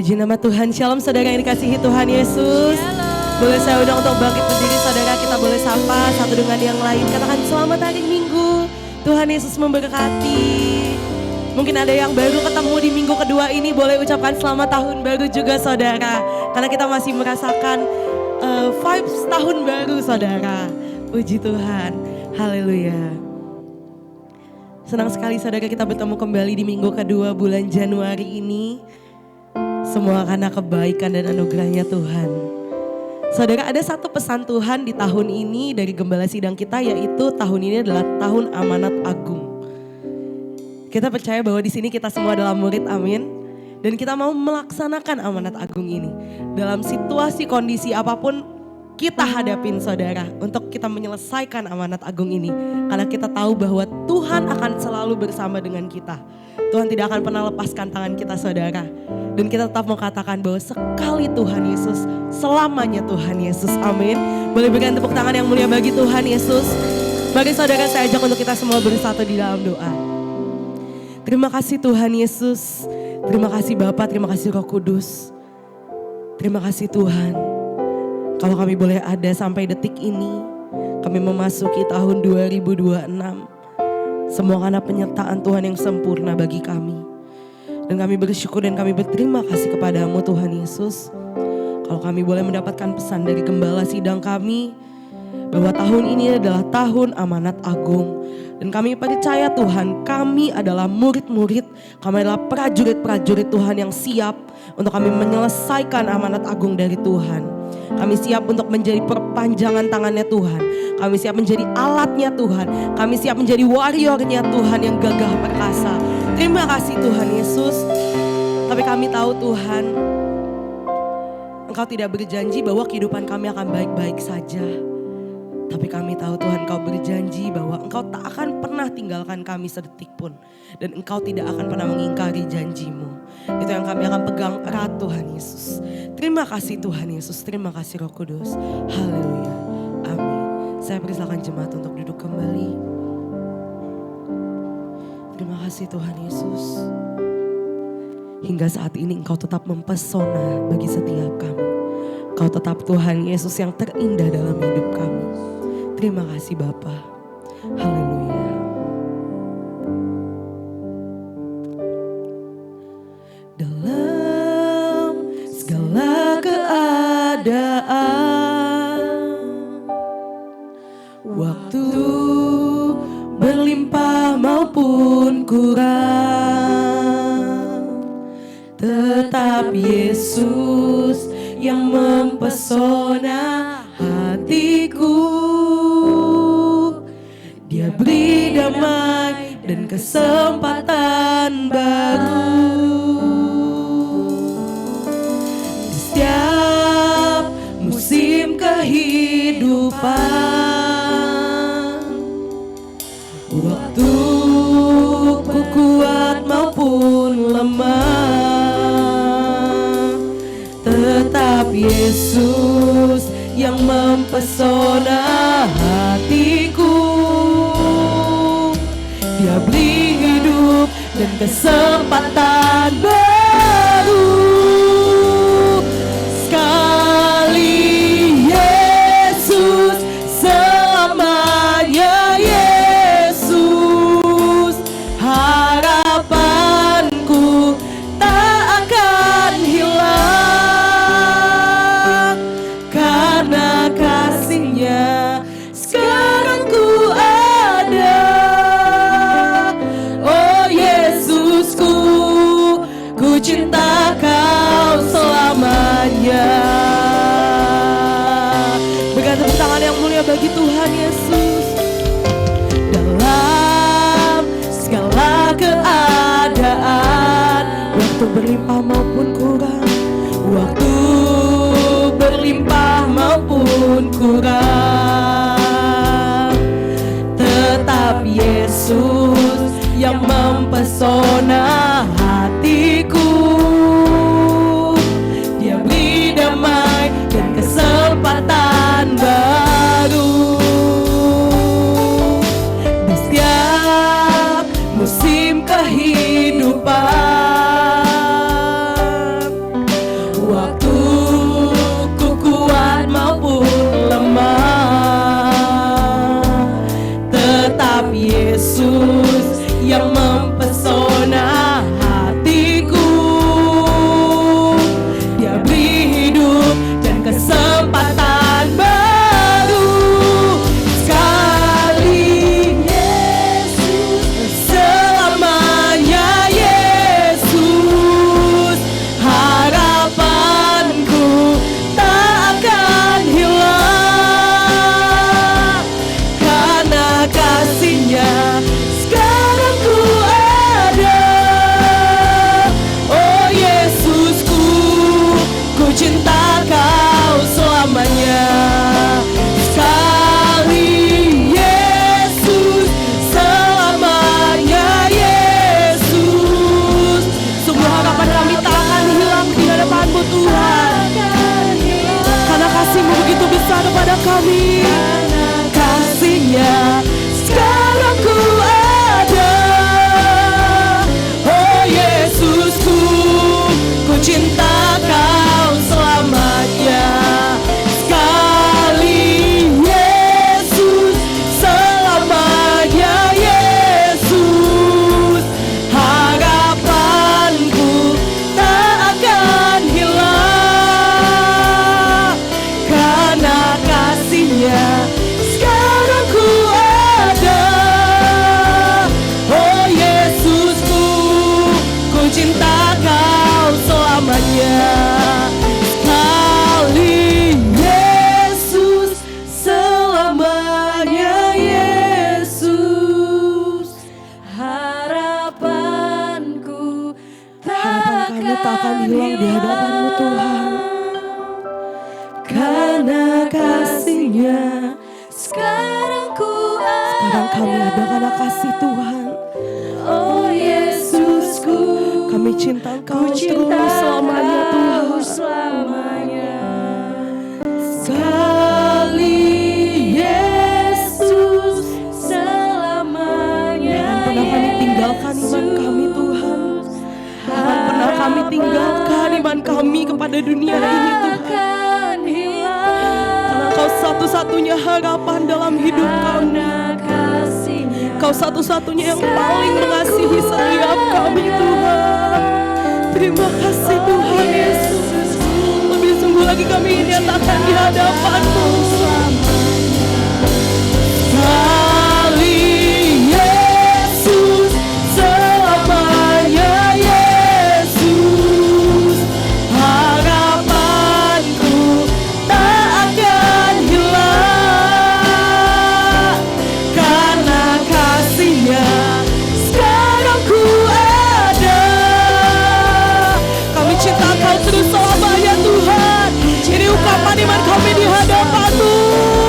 Puji nama Tuhan. Shalom saudara yang dikasihi Tuhan Yesus. Boleh saya undang untuk bangkit berdiri saudara, kita boleh sapa satu dengan yang lain. Katakan selamat hari Minggu. Tuhan Yesus memberkati. Mungkin ada yang baru ketemu di minggu kedua ini, boleh ucapkan selamat tahun baru juga saudara. Karena kita masih merasakan vibes tahun baru saudara. Puji Tuhan. Haleluya. Senang sekali saudara kita bertemu kembali di minggu kedua bulan Januari ini. Semua karena kebaikan dan anugerahnya Tuhan. Saudara, ada satu pesan Tuhan di tahun ini dari gembala sidang kita, yaitu tahun ini adalah tahun amanat agung. Kita percaya bahwa di sini kita semua adalah murid, amin. Dan kita mau melaksanakan amanat agung ini. Dalam situasi kondisi apapun kita hadapin saudara, untuk kita menyelesaikan amanat agung ini. Karena kita tahu bahwa Tuhan akan selalu bersama dengan kita. Tuhan tidak akan pernah lepaskan tangan kita saudara. Dan kita tetap mau katakan bahwa sekali Tuhan Yesus, selamanya Tuhan Yesus, amin. Boleh berikan tepuk tangan yang mulia bagi Tuhan Yesus. Mari saudara, saya ajak untuk kita semua bersatu di dalam doa. Terima kasih Tuhan Yesus. Terima kasih Bapa, terima kasih Roh Kudus. Terima kasih Tuhan. Kalau kami boleh ada sampai detik ini, kami memasuki tahun 2026. Semua karena penyertaan Tuhan yang sempurna bagi kami. Dan kami bersyukur dan kami berterima kasih kepadamu Tuhan Yesus. Kalau kami boleh mendapatkan pesan dari gembala sidang kami, bahwa tahun ini adalah tahun amanat agung. Dan kami percaya Tuhan, kami adalah murid-murid, kami adalah prajurit-prajurit Tuhan yang siap untuk kami menyelesaikan amanat agung dari Tuhan. Kami siap untuk menjadi perpanjangan tangannya Tuhan. Kami siap menjadi alatnya Tuhan. Kami siap menjadi warriornya Tuhan yang gagah perkasa. Terima kasih Tuhan Yesus. Tapi kami tahu Tuhan, Engkau tidak berjanji bahwa kehidupan kami akan baik-baik saja. Tapi kami tahu Tuhan, Engkau berjanji bahwa Engkau tak akan pernah tinggalkan kami sedetik pun. Dan Engkau tidak akan pernah mengingkari janjimu. Itu yang kami akan pegang erat Tuhan Yesus. Terima kasih Tuhan Yesus, terima kasih Roh Kudus. Haleluya, amin. Saya persilakan jemaat untuk duduk kembali. Terima kasih Tuhan Yesus. Hingga saat ini Engkau tetap mempesona bagi setiap kami. Engkau tetap Tuhan Yesus yang terindah dalam hidup kami. Terima kasih Bapa. Haleluya. Dalam segala keadaan, waktu berlimpah maupun kurang, tetap Yesus yang mempesona hatiku. Dia beri damai dan kesempatan baru. Di setiap musim kehidupan, waktu ku kuat maupun lemah, tetap Yesus yang mempesona hatiku. Dia beri hidup dan kesempatan baru. Sekali Yesus, selamanya Yesus. Harapanku tak akan hilang, karena kasih-Nya sekarang ku ada. Oh Yesusku, ku cinta Kau selamanya. Berikan tepuk tangan yang mulia bagi Tuhan Yesus. Dalam segala keadaan, waktu berlimpah maupun kurang, waktu berlimpah maupun kurang, tetap Yesus yang mempesona hatiku. Dia beri damai dan kesempatan baru. Di setiap musim kehidupan, pandang kami ada karena kasih Tuhan. Oh Yesusku, Kami cinta Engkau ku terus cinta selamanya Engkau Tuhan. selamanya. Sekali Yesus selamanya. Jangan pernah kami tinggalkan iman kami Tuhan. Jangan pernah kami tinggalkan iman kami kepada dunia ini Tuhan. Takkan hilang Karena Kau satu-satunya harapan dalam hidup kami. karena kasih-Nya. Kau satu-satunya yang paling mengasihi setiap kami Tuhan. Terima kasih Tuhan Yesus. Lebih sungguh lagi kami ingin nyatakan di hadapan-Mu. Sekali Yesus selamanya Yesus. Harapanku tak akan hilang karena kasih-Nya sekarang ku ada. Kami cinta Kau terus selamanya Tuhan. Ini ungkapan iman kami di hadapan-Mu.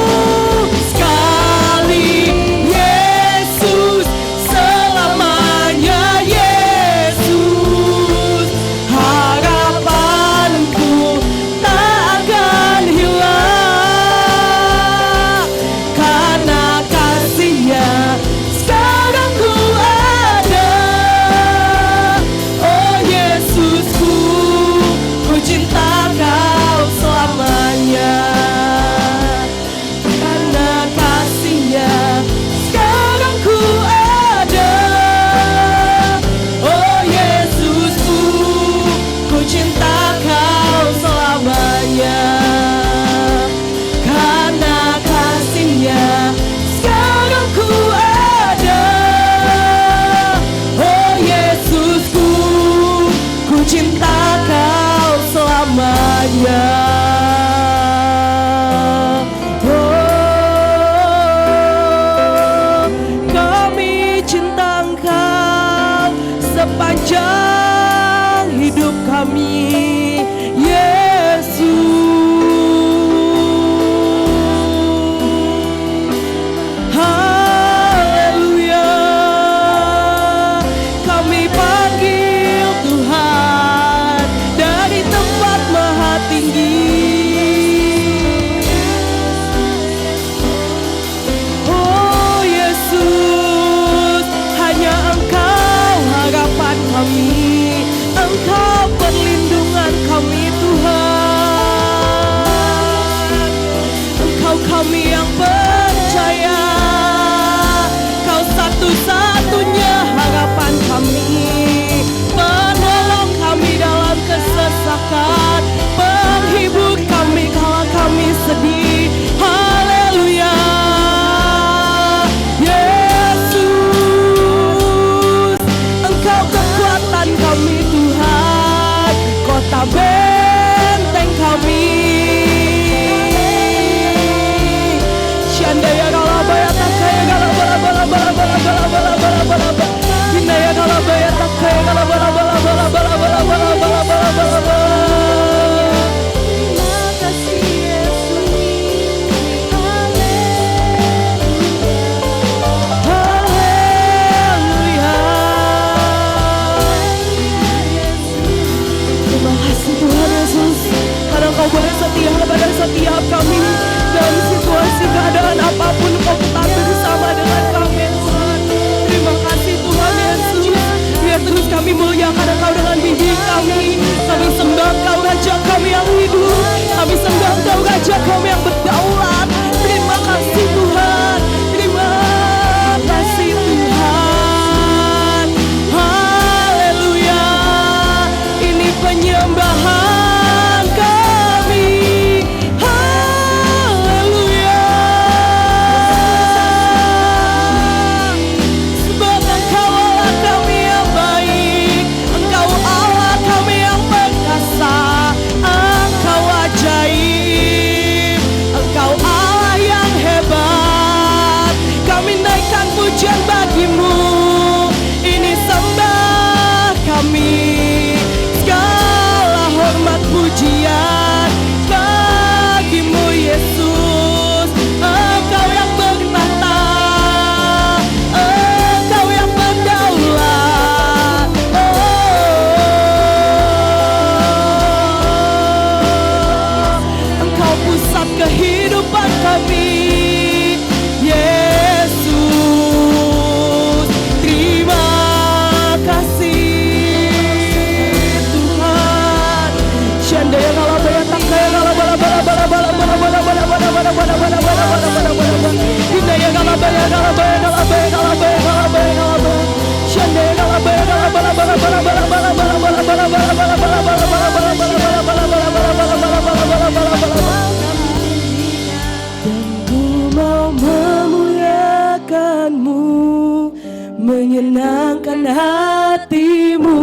hatimu,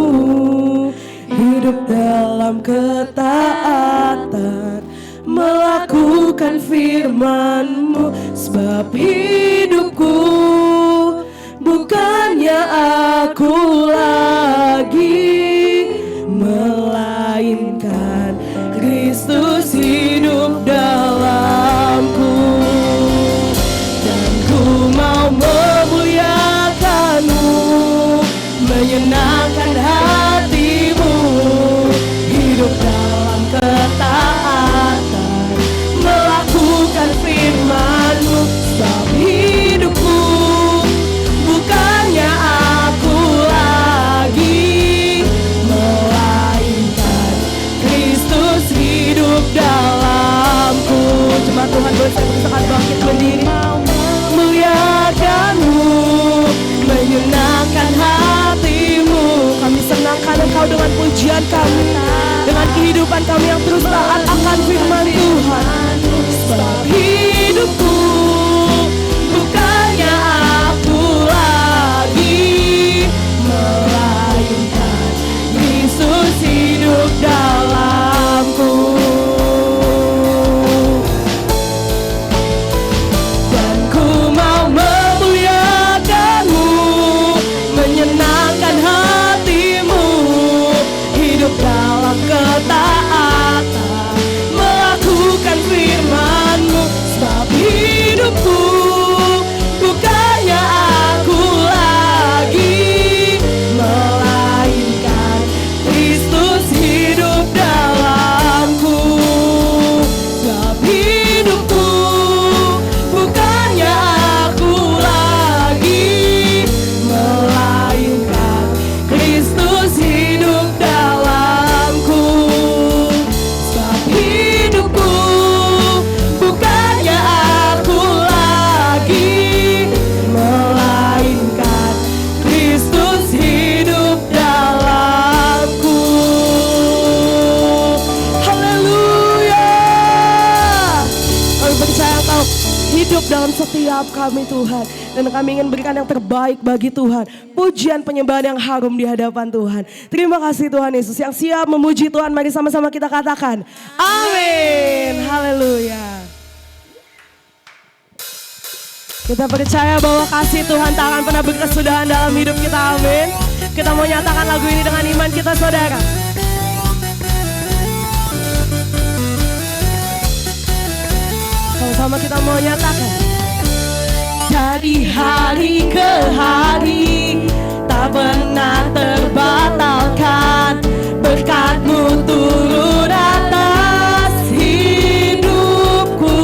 hidup dalam ketaatan, melakukan firman-Mu. Sebab hidupku bukannya aku lagi, melainkan Kristus hidup dalamku. Dan ku mau memuliakan-Mu, menyenangkan hatimu, hidup dalam ketaatan, melakukan firman-Mu. Sebab hidupku bukannya aku lagi, melainkan Kristus hidup dalamku. Cuma Tuhan boleh saya berusaha bangkit berdiri, muliakan-Mu, menyenangkan hatimu. Kami senangkan Engkau dengan pujian kami, dengan kehidupan kami yang terus taat akan firman Tuhan. Sebab hidupku bukannya aku lagi, melainkan Yesus hidup dalamku. Dan ku mau memuliakan-Mu, menyenangkan hatimu, hidup dalam ketaatan, melakukan firman-Mu. Sebab hidupku bukannya aku lagi, melainkan Kristus hidup dalamku. Sebab hidupku bukannya aku lagi, melainkan Kristus hidup dalamku. Sebab hidupku bukannya aku lagi, melainkan Kristus hidup dalamku. Haleluya. Kami percaya Engkau hidup dalam setiap kami Tuhan, dan kami ingin berikan yang terbaik bagi Tuhan. Pujian penyembahan yang harum di hadapan Tuhan. Terima kasih Tuhan Yesus. Yang siap memuji Tuhan, mari sama-sama kita katakan amin. Haleluya. Kita percaya bahwa kasih Tuhan tak akan pernah berkesudahan dalam hidup kita, amin. Kita mau nyatakan lagu ini dengan iman kita, saudara. Sama-sama kita mau nyatakan. Dari hari ke hari tak pernah terbatalkan, berkat-Mu turun atas hidupku.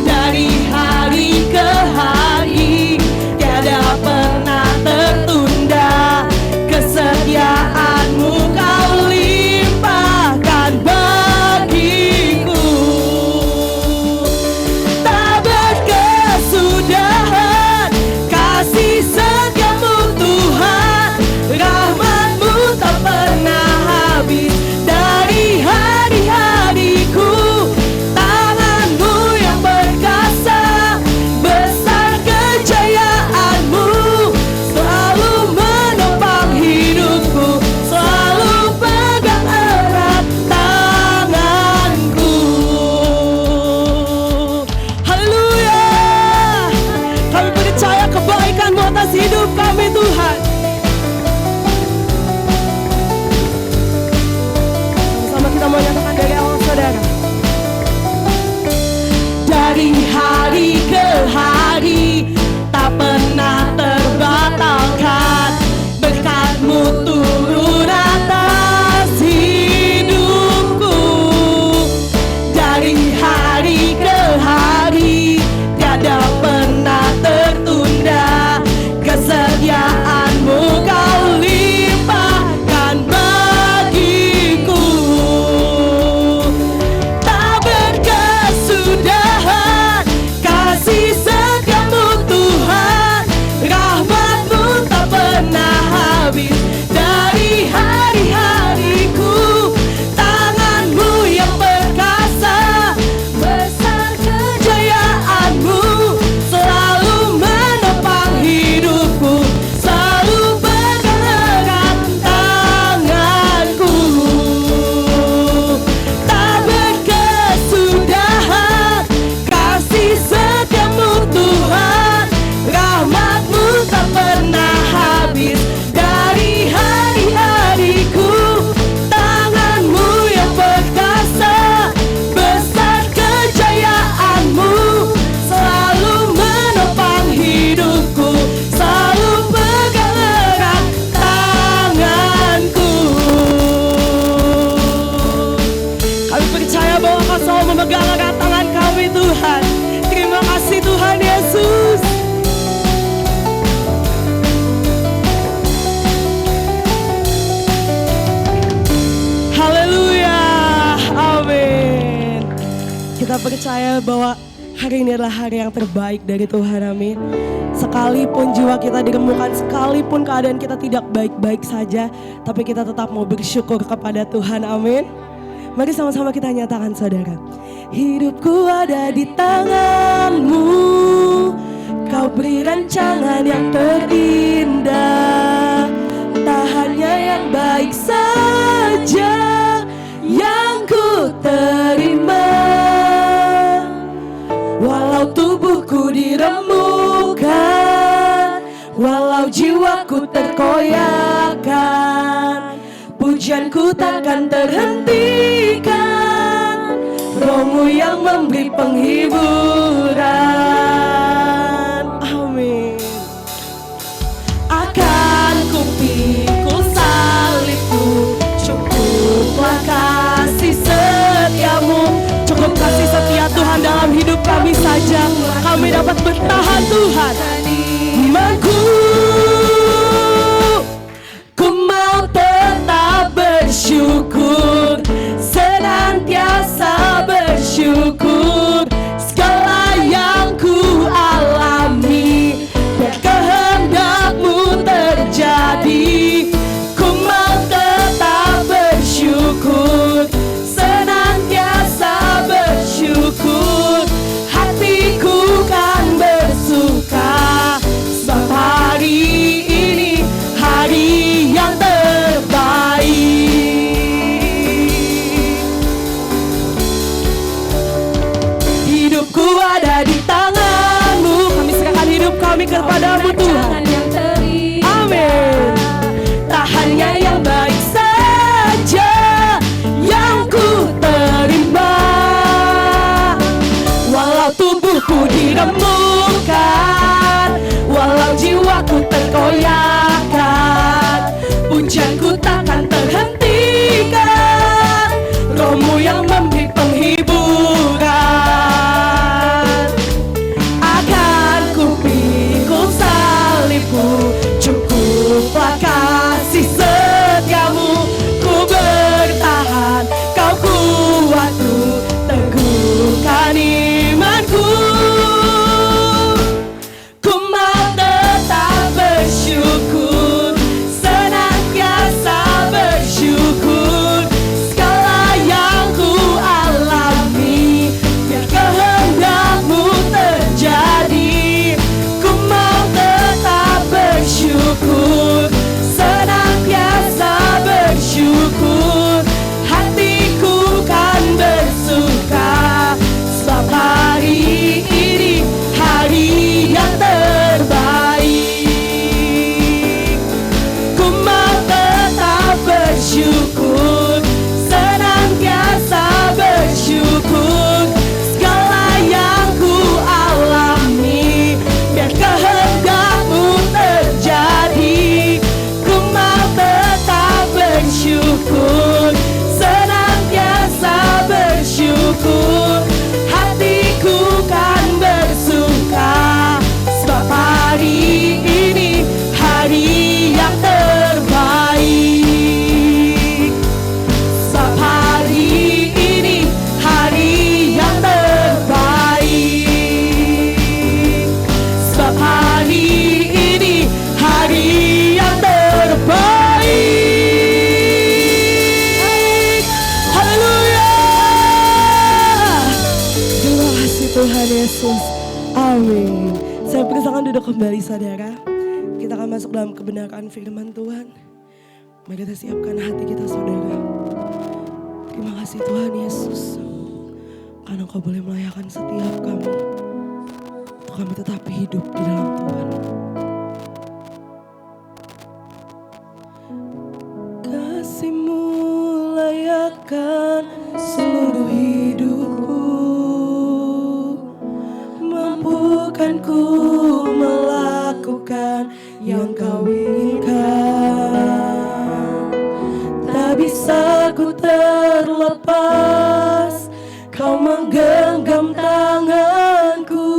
Dari hari ke hari tiada pernah tertunda, kesetiaan-Mu Kau limpahkan bagiku. Tak berkesudahan kasih setia-Mu Tuhan, Kita percaya bahwa hari ini adalah hari yang terbaik dari Tuhan, amin. Sekalipun jiwa kita diremukkan, sekalipun keadaan kita tidak baik-baik saja, tapi kita tetap mau bersyukur kepada Tuhan, amin. Mari sama-sama kita nyatakan, saudara. Hidupku ada di tangan-Mu, Kau beri rancangan yang terindah. Tak hanya yang baik saja yang ku terima, walau tubuhku diremukkan, walau jiwaku terkoyakkan, pujianku takkan terhentikan, Roh-Mu yang memberi penghiburan. Amin. Akan ku pikul salibku, cukuplah kasih setia-Mu. Cukup kasih setia Tuhan dalam hidup kami saja, kami dapat bertahan Tuhan. Imanku, ku mau tetap bersyukur, senantiasa bersyukur. Segala yang ku alami, biar kehendak-Mu terjadi. Ku mau tetap bersyukur, senantiasa bersyukur. Hatiku kan bersuka, sebab hari ini hari yang terbaik. Hidupku ada di tangan-Mu, kami serahkan hidup kami kepada-Mu Tuhan. Amin. Tak hanya yang baik saja yang ku terima, walau tubuhku diremukkan, walau jiwaku terkoyakkan, pujianku takkan terhentikan, Roh-Mu yang memberi penghiburan. Akan ku pikul salibku, cukuplah kasih setia-Mu. Ku bertahan, Kau kuatku, teguhkan imanku. Ku mau tetap bersyukur, senantiasa bersyukur. Segala yang ku alami, biar kehendak-Mu terjadi. Ku mau tetap bersyukur, senantiasa bersyukur. Hatiku kan bersuka, sebab hari ini hari yang terbaik. Ku mau tetap bersyukur, senantiasa bersyukur. Segala yang ku alami, biar kehendak-Mu terjadi. Ku mau tetap bersyukur, senantiasa bersyukur. Hatiku kan bersuka, sebab hari ini hari yang terbaik. Sebab hari ini hari yang terbaik. Sebab hari ini hari yang terbaik. Haleluya. Terima kasih Tuhan Yesus. Amin. Saya persilakan duduk kembali, saudara. Kita akan masuk dalam kebenaran firman Tuhan. Mari kita siapkan hati kita, saudara. Terima kasih Tuhan Yesus, karena Kau boleh melayakan setiap kami, untuk kami tetap hidup di dalam Tuhan. Kasih-Mu layakkan seluruh hidupku, mampukan ku melakukan yang Kau inginkan. Tak bisa ku terlepas, Kau menggenggam tanganku,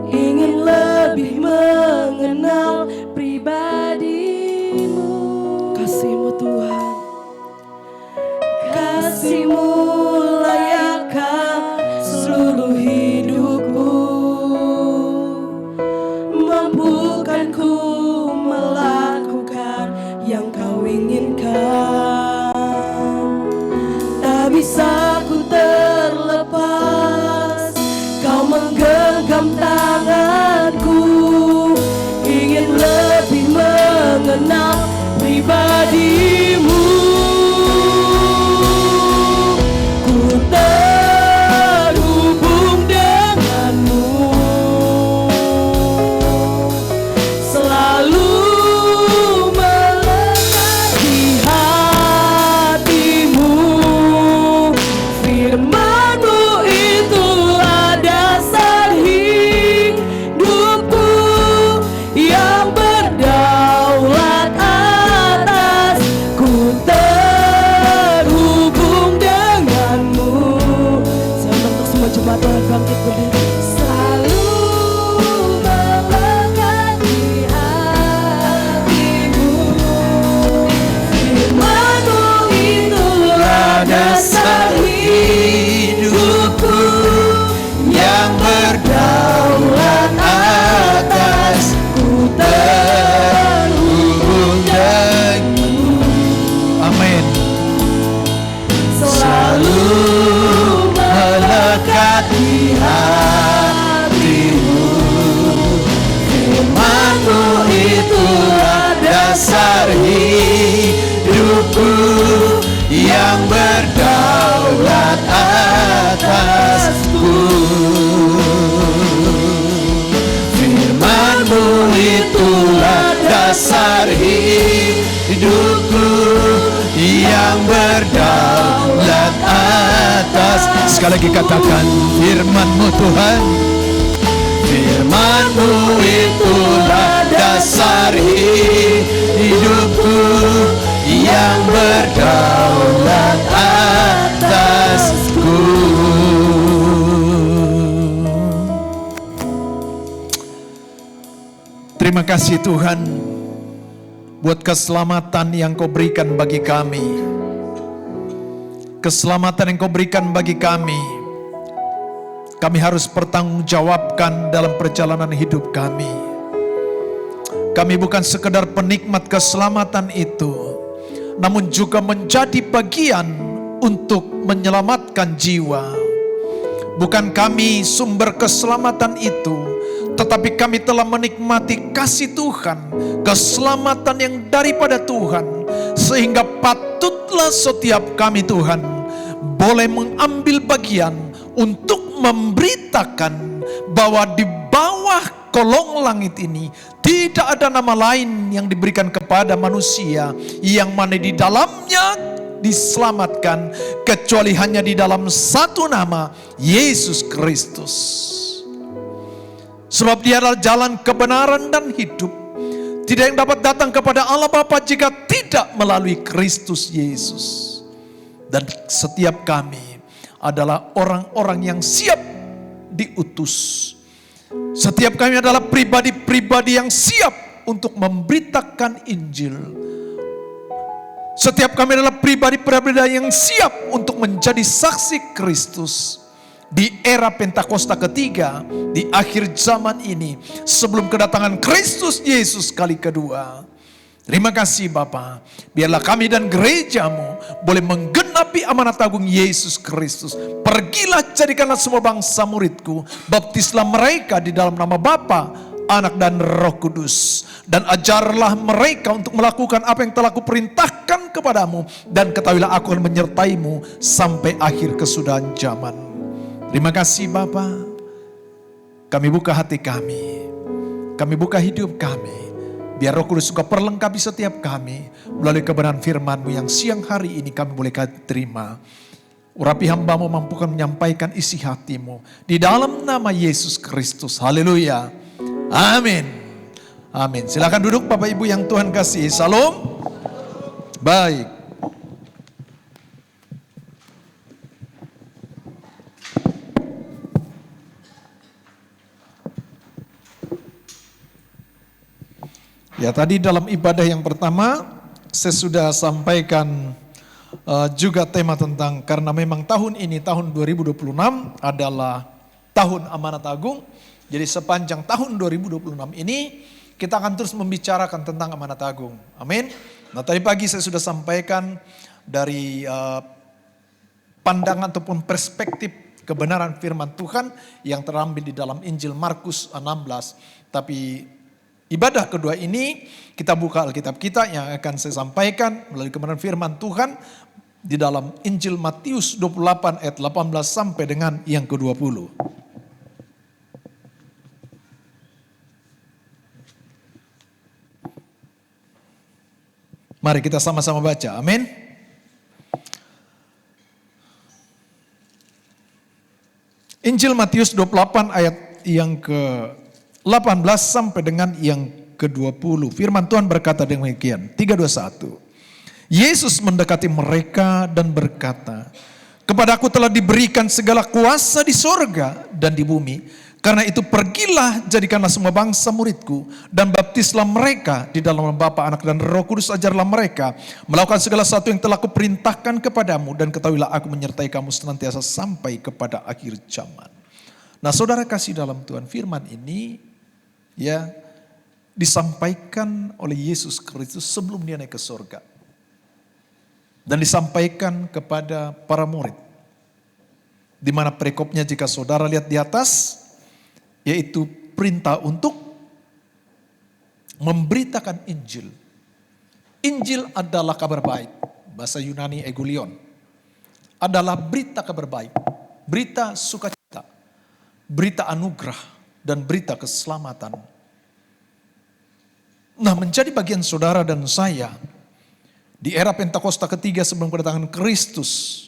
ingin lebih mengenal pribadi-Mu. Kasih-Mu Tuhan, kasih-Mu layakkan mengenal pribadimu. Ku terhubung denganmu, selalu melekat di hatimu. Firman-Mu itulah dasar hidupku, yang berdaulat atas. Ku terhubung denganmu. Saya untuk semua jemaat Tuhan bangkit berdiri. Selalu melekat di hatimu. Firman-Mu itulah dasar hidupku, yang berdaulat atas. Ku terhubung denganmu. Amin. Selalu melekat di hatimu. Firman-Mu itulah dasar hidupku, yang berdaulat atasku. Firman-Mu itulah dasar hidupku, yang berdaulat atas. Sekali lagi katakan, firman-Mu Tuhan. Firman-Mu itulah dasar hidupku, yang berdaulat atasku. Terima kasih Tuhan buat keselamatan yang Kau berikan bagi kami. Keselamatan yang Kau berikan bagi kami. Kami harus bertanggungjawabkan dalam perjalanan hidup kami. Kami bukan sekedar penikmat keselamatan itu, namun juga menjadi bagian untuk menyelamatkan jiwa. Bukan kami sumber keselamatan itu, tetapi kami telah menikmati kasih Tuhan, keselamatan yang daripada Tuhan, sehingga patutlah setiap kami Tuhan boleh mengambil bagian untuk memberitakan bahwa di bawah kolong langit ini tidak ada nama lain yang diberikan kepada manusia yang mana di dalamnya diselamatkan, kecuali hanya di dalam satu nama, Yesus Kristus. Sebab Dia adalah jalan kebenaran dan hidup. Tidak yang dapat datang kepada Allah Bapa jika tidak melalui Kristus Yesus. Dan setiap kami adalah orang-orang yang siap diutus. Setiap kami adalah pribadi-pribadi yang siap untuk memberitakan Injil. Setiap kami adalah pribadi-pribadi yang siap untuk menjadi saksi Kristus. Di era Pentakosta ketiga, di akhir zaman ini, sebelum kedatangan Kristus Yesus kali kedua. Terima kasih Bapa, biarlah kami dan gereja-Mu boleh menggenapi amanat agung Yesus Kristus. Pergilah, jadikanlah semua bangsa muridku, baptislah mereka di dalam nama Bapa, Anak dan Roh Kudus, dan ajarlah mereka untuk melakukan apa yang telah kuperintahkan kepadamu, dan ketahuilah aku akan menyertaimu sampai akhir kesudahan zaman. Terima kasih Bapa. Kami buka hati kami buka hidup kami, biar Roh Kudus juga perlengkapi setiap kami melalui kebenaran firman-Mu yang siang hari ini kami boleh terima. Urapi hamba-Mu, mampukan menyampaikan isi hati-Mu di dalam nama Yesus Kristus. Haleluya. Amin. Amin. Silakan duduk Bapak Ibu yang Tuhan kasihi. Salam. Baik. Ya, tadi dalam ibadah yang pertama saya sudah sampaikan juga tema tentang, karena memang tahun ini, tahun 2026 adalah tahun amanat agung. Jadi sepanjang tahun 2026 ini kita akan terus membicarakan tentang amanat agung. Amin. Nah, tadi pagi saya sudah sampaikan dari pandangan ataupun perspektif kebenaran firman Tuhan yang terambil di dalam Injil Markus 16. Tapi ibadah kedua ini kita buka Alkitab kita yang akan saya sampaikan melalui kebenaran firman Tuhan di dalam Injil Matius 28 ayat 18 sampai dengan yang ke-20. Mari kita sama-sama baca. Amin. Injil Matius 28 ayat yang ke-18 sampai dengan yang ke-20. Firman Tuhan berkata demikian. 3, 2, 1. Yesus mendekati mereka dan berkata, "Kepadaku telah diberikan segala kuasa di sorga dan di bumi. Karena itu pergilah, jadikanlah semua bangsa muridku, dan baptislah mereka di dalam nama Bapa, Anak, dan Roh Kudus. Ajarlah mereka melakukan segala sesuatu yang telah kuperintahkan kepadamu, dan ketahuilah aku menyertai kamu senantiasa sampai kepada akhir zaman." Nah, saudara kasih dalam Tuhan, firman ini ya disampaikan oleh Yesus Kristus sebelum dia naik ke surga. Dan disampaikan kepada para murid. Di mana perikopnya jika saudara lihat di atas, yaitu perintah untuk memberitakan Injil. Injil adalah kabar baik. Bahasa Yunani Egulion. Adalah berita kabar baik. Berita sukacita. Berita anugerah. Dan berita keselamatan. Nah, menjadi bagian saudara dan saya di era Pentakosta ketiga sebelum kedatangan Kristus,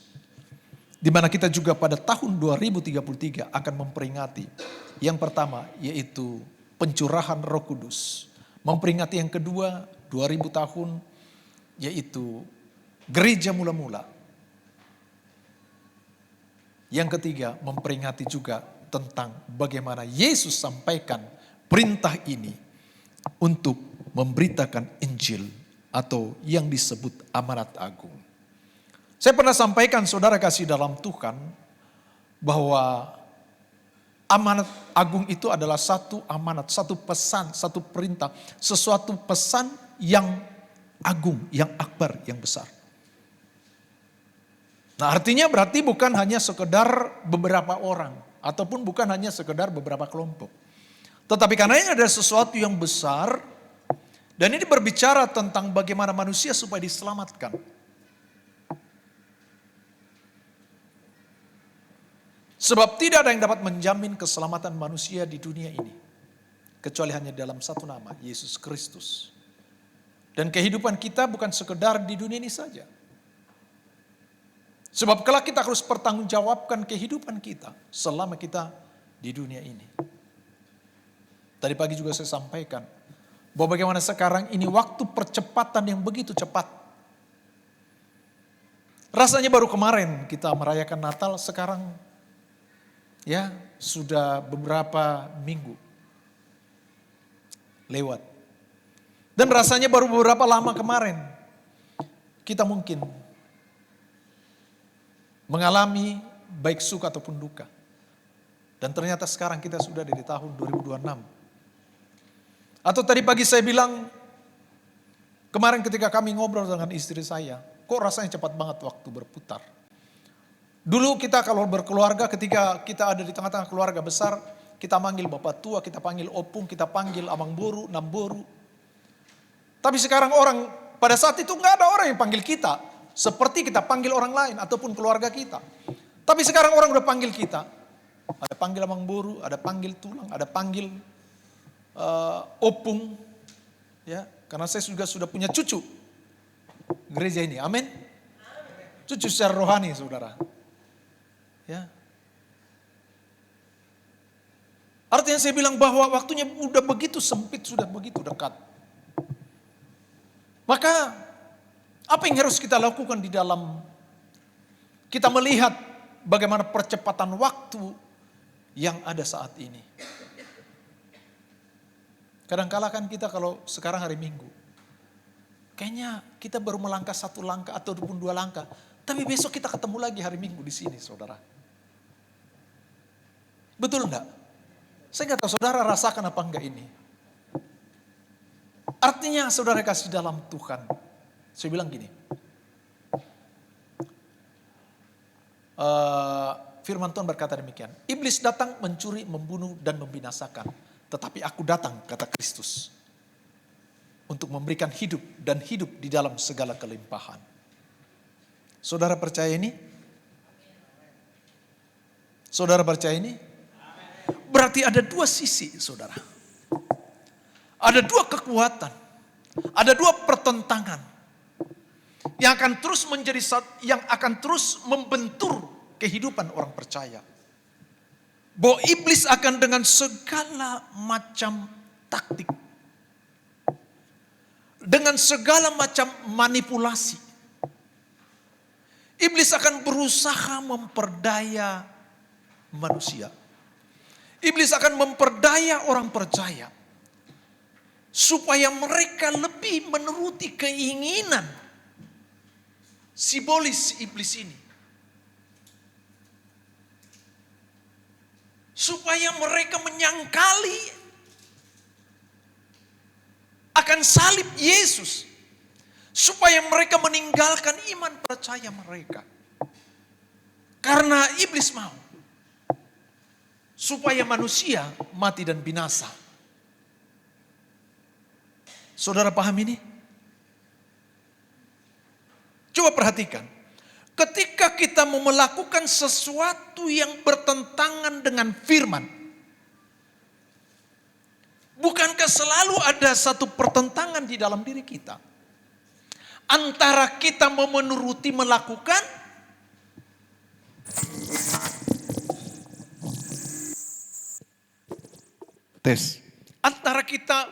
di mana kita juga pada tahun 2033 akan memperingati yang pertama yaitu pencurahan Roh Kudus. Memperingati yang kedua 2000 tahun yaitu gereja mula-mula. Yang ketiga memperingati juga tentang bagaimana Yesus sampaikan perintah ini untuk memberitakan Injil atau yang disebut amanat agung. Saya pernah sampaikan saudara kasih dalam Tuhan bahwa amanat agung itu adalah satu amanat, satu pesan, satu perintah, sesuatu pesan yang agung, yang akbar, yang besar. Nah, artinya berarti bukan hanya sekedar beberapa orang ataupun bukan hanya sekedar beberapa kelompok. Tetapi karena ini ada sesuatu yang besar dan ini berbicara tentang bagaimana manusia supaya diselamatkan. Sebab tidak ada yang dapat menjamin keselamatan manusia di dunia ini. Kecuali hanya dalam satu nama, Yesus Kristus. Dan kehidupan kita bukan sekedar di dunia ini saja. Sebab kelak kita harus pertanggungjawabkan kehidupan kita selama kita di dunia ini. Tadi pagi juga saya sampaikan bahwa bagaimana sekarang ini waktu percepatan yang begitu cepat. Rasanya baru kemarin kita merayakan Natal, sekarang ya sudah beberapa minggu lewat. Dan rasanya baru beberapa lama kemarin kita mungkin mengalami baik suka ataupun duka. Dan ternyata sekarang kita sudah di tahun 2026. Atau tadi pagi saya bilang, kemarin ketika kami ngobrol dengan istri saya, kok rasanya cepat banget waktu berputar. Dulu kita kalau berkeluarga, ketika kita ada di tengah-tengah keluarga besar, kita panggil bapak tua, kita panggil opung, kita panggil abang boru, namboru. Tapi sekarang orang, pada saat itu nggak ada orang yang panggil kita, seperti kita panggil orang lain ataupun keluarga kita. Tapi sekarang orang udah panggil kita, ada panggil abang boru, ada panggil tulang, ada panggil opung, ya, karena saya juga sudah punya cucu gereja ini, amin. Cucu secara rohani, saudara. Ya. Artinya saya bilang bahwa waktunya udah begitu sempit, sudah begitu dekat. Maka apa yang harus kita lakukan di dalam kita melihat bagaimana percepatan waktu yang ada saat ini? Kadang-kala kan kita kalau sekarang hari Minggu, kayaknya kita baru melangkah satu langkah ataupun dua langkah. Tapi besok kita ketemu lagi hari Minggu di sini, saudara. Betul enggak? Saya nggak tahu saudara rasakan apa enggak ini. Artinya saudara kasih dalam Tuhan. Saya bilang gini. Firman Tuhan berkata demikian. Iblis datang mencuri, membunuh, dan membinasakan. Tetapi aku datang, kata Kristus, untuk memberikan hidup dan hidup di dalam segala kelimpahan. Saudara percaya ini? Saudara percaya ini? Berarti ada dua sisi, saudara. Ada dua kekuatan, ada dua pertentangan yang akan terus membentur kehidupan orang percaya. Bahwa iblis akan dengan segala macam taktik, dengan segala macam manipulasi, iblis akan berusaha memperdaya manusia. Iblis akan memperdaya orang percaya supaya mereka lebih menuruti keinginan simbolis iblis ini. Supaya mereka menyangkali akan salib Yesus. Supaya mereka meninggalkan iman percaya mereka. Karena iblis mau. Supaya manusia mati dan binasa. Saudara paham ini? Coba perhatikan. Ketika kita mau melakukan sesuatu yang bertentangan dengan firman. Bukankah selalu ada satu pertentangan di dalam diri kita? Antara kita mau menuruti melakukan. Tes. Antara kita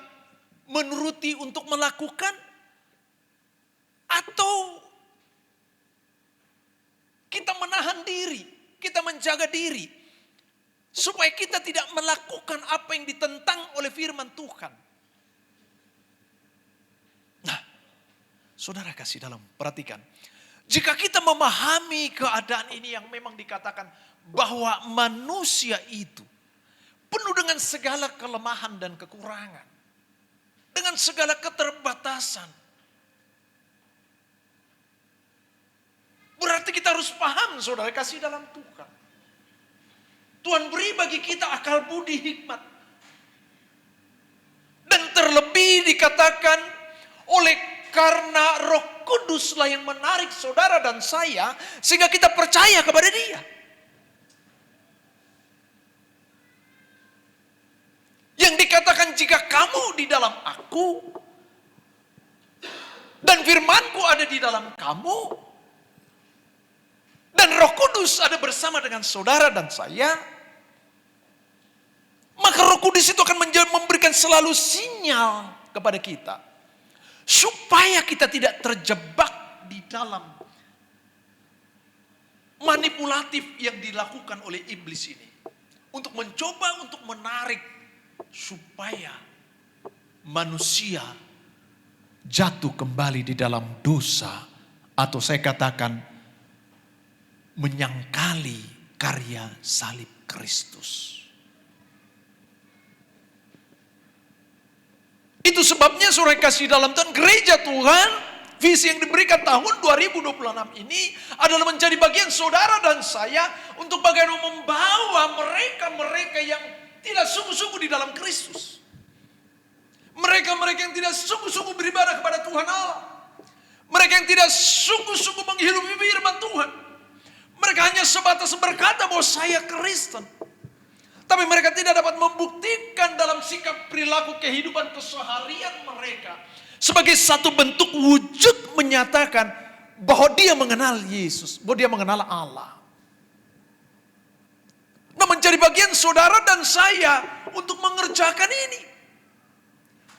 menuruti untuk melakukan. Atau kita menahan diri, kita menjaga diri. Supaya kita tidak melakukan apa yang ditentang oleh firman Tuhan. Nah, saudara kasih dalam, perhatikan. Jika kita memahami keadaan ini yang memang dikatakan bahwa manusia itu penuh dengan segala kelemahan dan kekurangan. Dengan segala keterbatasan. Berarti kita harus paham, saudara, kasih dalam Tuhan. Tuhan beri bagi kita akal budi hikmat. Dan terlebih dikatakan oleh karena Roh Kuduslah yang menarik saudara dan saya sehingga kita percaya kepada Dia. Yang dikatakan jika kamu di dalam aku dan firmanku ada di dalam kamu. Dan Roh Kudus ada bersama dengan saudara dan saya. Maka Roh Kudus itu akan memberikan selalu sinyal kepada kita. Supaya kita tidak terjebak di dalam manipulatif yang dilakukan oleh iblis ini. Untuk mencoba untuk menarik supaya manusia jatuh kembali di dalam dosa. Atau saya katakan menyangkali karya salib Kristus. Itu sebabnya saudara kasih dalam Tuhan, gereja Tuhan, visi yang diberikan tahun 2026 ini adalah menjadi bagian saudara dan saya untuk bagaimana membawa mereka-mereka yang tidak sungguh-sungguh di dalam Kristus. Mereka-mereka yang tidak sungguh-sungguh beribadah kepada Tuhan Allah. Mereka yang tidak sungguh-sungguh menghidupi firman Tuhan. Mereka hanya sebatas berkata bahwa saya Kristen. Tapi mereka tidak dapat membuktikan dalam sikap perilaku kehidupan keseharian mereka. Sebagai satu bentuk wujud menyatakan bahwa dia mengenal Yesus. Bahwa dia mengenal Allah. Nah, menjadi bagian saudara dan saya untuk mengerjakan ini.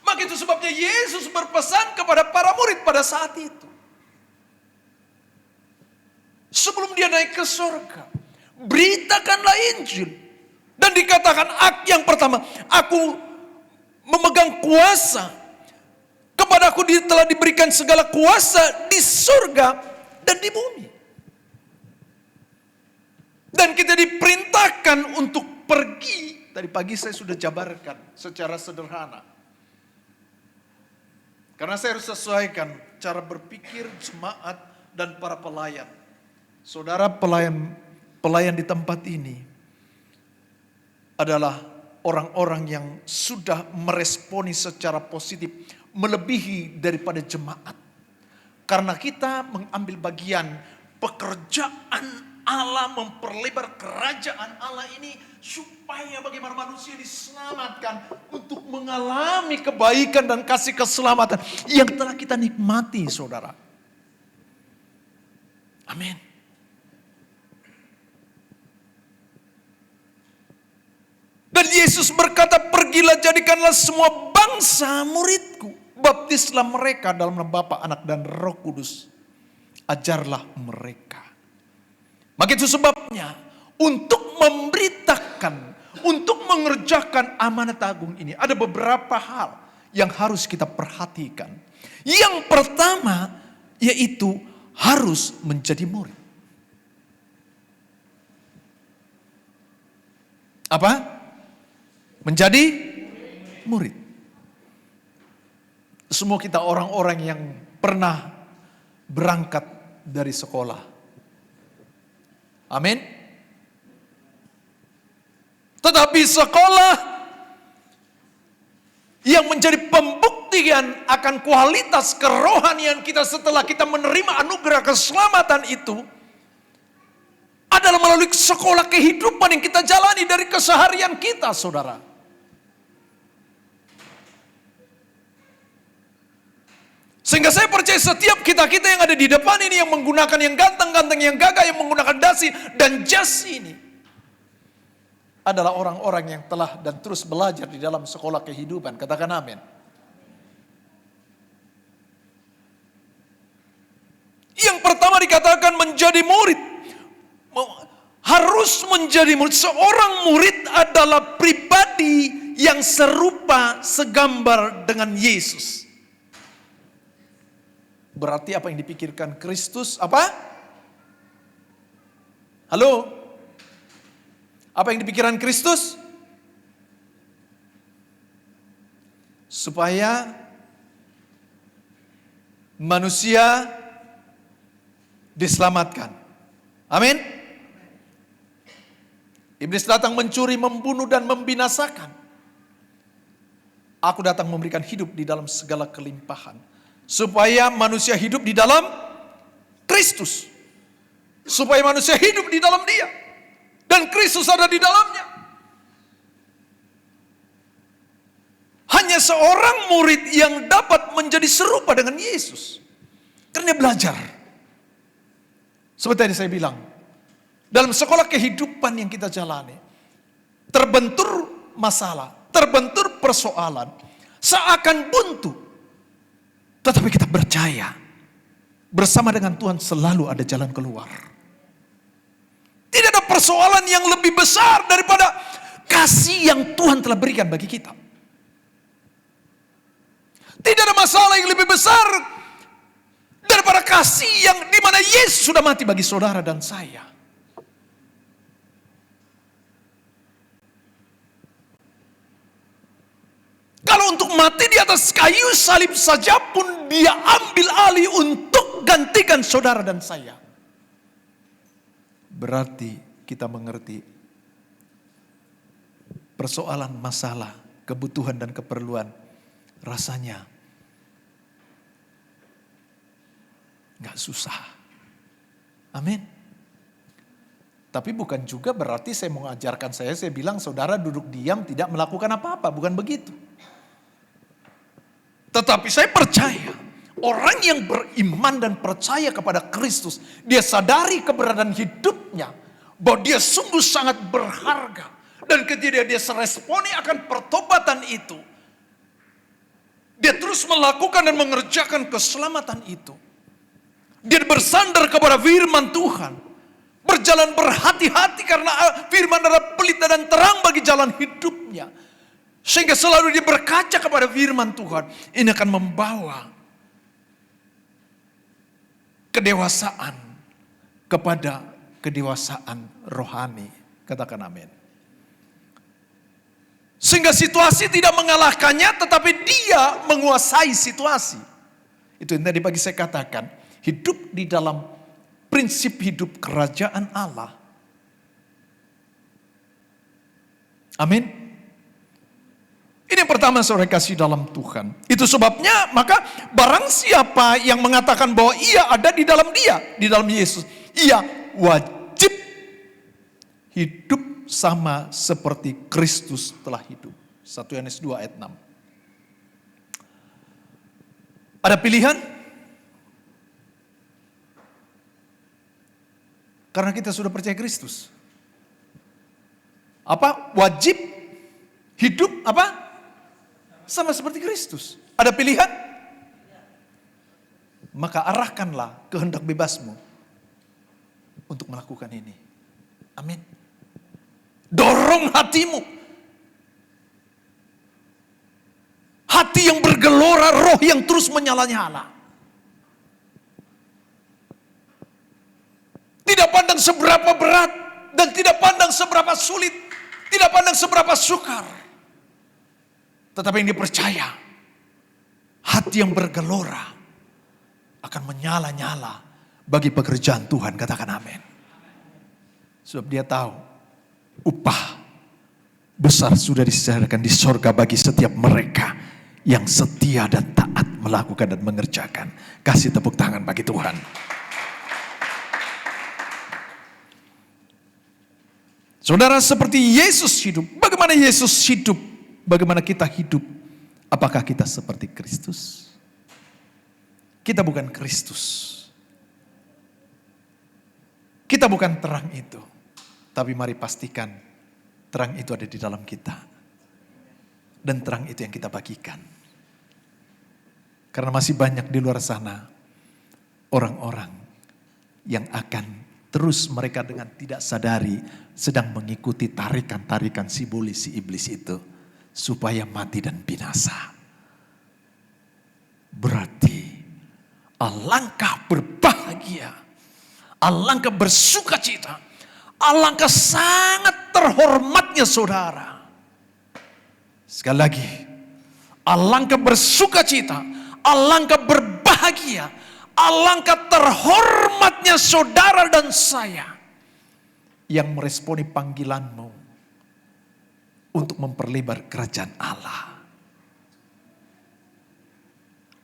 Maka itu sebabnya Yesus berpesan kepada para murid pada saat itu. Sebelum dia naik ke surga, beritakanlah Injil. Dan dikatakan yang pertama, aku memegang kuasa. Kepadaku telah diberikan segala kuasa di surga dan di bumi. Dan kita diperintahkan untuk pergi. Tadi pagi saya sudah jabarkan secara sederhana. Karena saya harus sesuaikan cara berpikir jemaat dan para pelayan. Saudara pelayan di tempat ini adalah orang-orang yang sudah meresponi secara positif melebihi daripada jemaat. Karena kita mengambil bagian pekerjaan Allah, memperlebar kerajaan Allah ini supaya bagaimana manusia diselamatkan untuk mengalami kebaikan dan kasih keselamatan yang telah kita nikmati, saudara. Amin. Dan Yesus berkata, pergilah jadikanlah semua bangsa muridku. Baptislah mereka dalam nama Bapa, Anak dan Roh Kudus. Ajarlah mereka. Maka itu sebabnya untuk memberitakan, untuk mengerjakan amanat agung ini ada beberapa hal yang harus kita perhatikan. Yang pertama yaitu harus menjadi murid. Apa? Menjadi murid. Semua kita orang-orang yang pernah berangkat dari sekolah. Amin. Tetapi sekolah yang menjadi pembuktian akan kualitas kerohanian kita setelah kita menerima anugerah keselamatan itu adalah melalui sekolah kehidupan yang kita jalani dari keseharian kita, saudara. Sehingga saya percaya setiap kita-kita yang ada di depan ini yang menggunakan yang ganteng-ganteng, yang gagah, yang menggunakan dasi dan jas ini adalah orang-orang yang telah dan terus belajar di dalam sekolah kehidupan. Katakan amin. Yang pertama dikatakan menjadi murid. Harus menjadi murid. Seorang murid adalah pribadi yang serupa segambar dengan Yesus. Berarti apa yang dipikirkan Kristus apa? Halo? Apa yang dipikirkan Kristus? Supaya manusia diselamatkan. Amin. Iblis datang mencuri, membunuh dan membinasakan. Aku datang memberikan hidup di dalam segala kelimpahan. Supaya manusia hidup di dalam Kristus. Supaya manusia hidup di dalam Dia. Dan Kristus ada di dalamnya. Hanya seorang murid yang dapat menjadi serupa dengan Yesus. Karena dia belajar. Seperti yang saya bilang. Dalam sekolah kehidupan yang kita jalani. Terbentur masalah. Terbentur persoalan. Seakan buntu. Tetapi kita percaya bersama dengan Tuhan selalu ada jalan keluar. Tidak ada persoalan yang lebih besar daripada kasih yang Tuhan telah berikan bagi kita. Tidak ada masalah yang lebih besar daripada kasih yang dimana Yesus sudah mati bagi saudara dan saya. Kalau untuk mati di atas kayu salib saja pun Dia ambil alih untuk gantikan saudara dan saya. Berarti kita mengerti persoalan masalah, kebutuhan dan keperluan rasanya gak susah. Amin. Tapi bukan juga berarti saya mengajarkan saya bilang saudara duduk diam tidak melakukan apa-apa. Bukan begitu. Tetapi saya percaya orang yang beriman dan percaya kepada Kristus, dia sadari keberadaan hidupnya, bahwa dia sungguh sangat berharga. Dan ketika dia seresponi akan pertobatan itu, dia terus melakukan dan mengerjakan keselamatan itu. Dia bersandar kepada firman Tuhan, berjalan berhati-hati karena firman adalah pelita dan terang bagi jalan hidupnya. Sehingga selalu dia berkaca kepada firman Tuhan. Ini akan membawa kedewasaan kepada kedewasaan rohani. Katakan amin. Sehingga situasi tidak mengalahkannya, tetapi dia menguasai situasi. Itu yang tadi pagi saya katakan. Hidup di dalam prinsip hidup kerajaan Allah. Amin. Ini yang pertama saudara kasih dalam Tuhan. Itu sebabnya maka barang siapa yang mengatakan bahwa ia ada di dalam dia, di dalam Yesus, ia wajib hidup sama seperti Kristus telah hidup. 1 Yohanes 2 ayat 6. Ada pilihan? Karena kita sudah percaya Kristus. Apa? Wajib hidup apa? Sama seperti Kristus. Ada pilihan? Maka arahkanlah kehendak bebasmu untuk melakukan ini. Amin. Dorong hatimu. Hati yang bergelora, roh yang terus menyala-nyala. Tidak pandang seberapa berat dan tidak pandang seberapa sulit, tidak pandang seberapa sukar. Tetapi yang dipercaya, hati yang bergelora akan menyala-nyala bagi pekerjaan Tuhan. Katakan amin. Sebab dia tahu upah besar sudah disediakan di sorga bagi setiap mereka yang setia dan taat melakukan dan mengerjakan. Kasih tepuk tangan bagi Tuhan. Saudara, seperti Yesus hidup. Bagaimana Yesus hidup? Bagaimana kita hidup? Apakah kita seperti Kristus? Kita bukan Kristus. Kita bukan terang itu. Tapi mari pastikan terang itu ada di dalam kita. Dan terang itu yang kita bagikan. Karena masih banyak di luar sana orang-orang yang akan terus mereka dengan tidak sadari sedang mengikuti tarikan-tarikan si iblis itu. Supaya mati dan binasa. Berarti alangkah berbahagia, alangkah bersukacita, alangkah sangat terhormatnya saudara. Sekali lagi, alangkah bersukacita, alangkah berbahagia, alangkah terhormatnya saudara dan saya yang meresponi panggilanmu untuk memperlebar kerajaan Allah.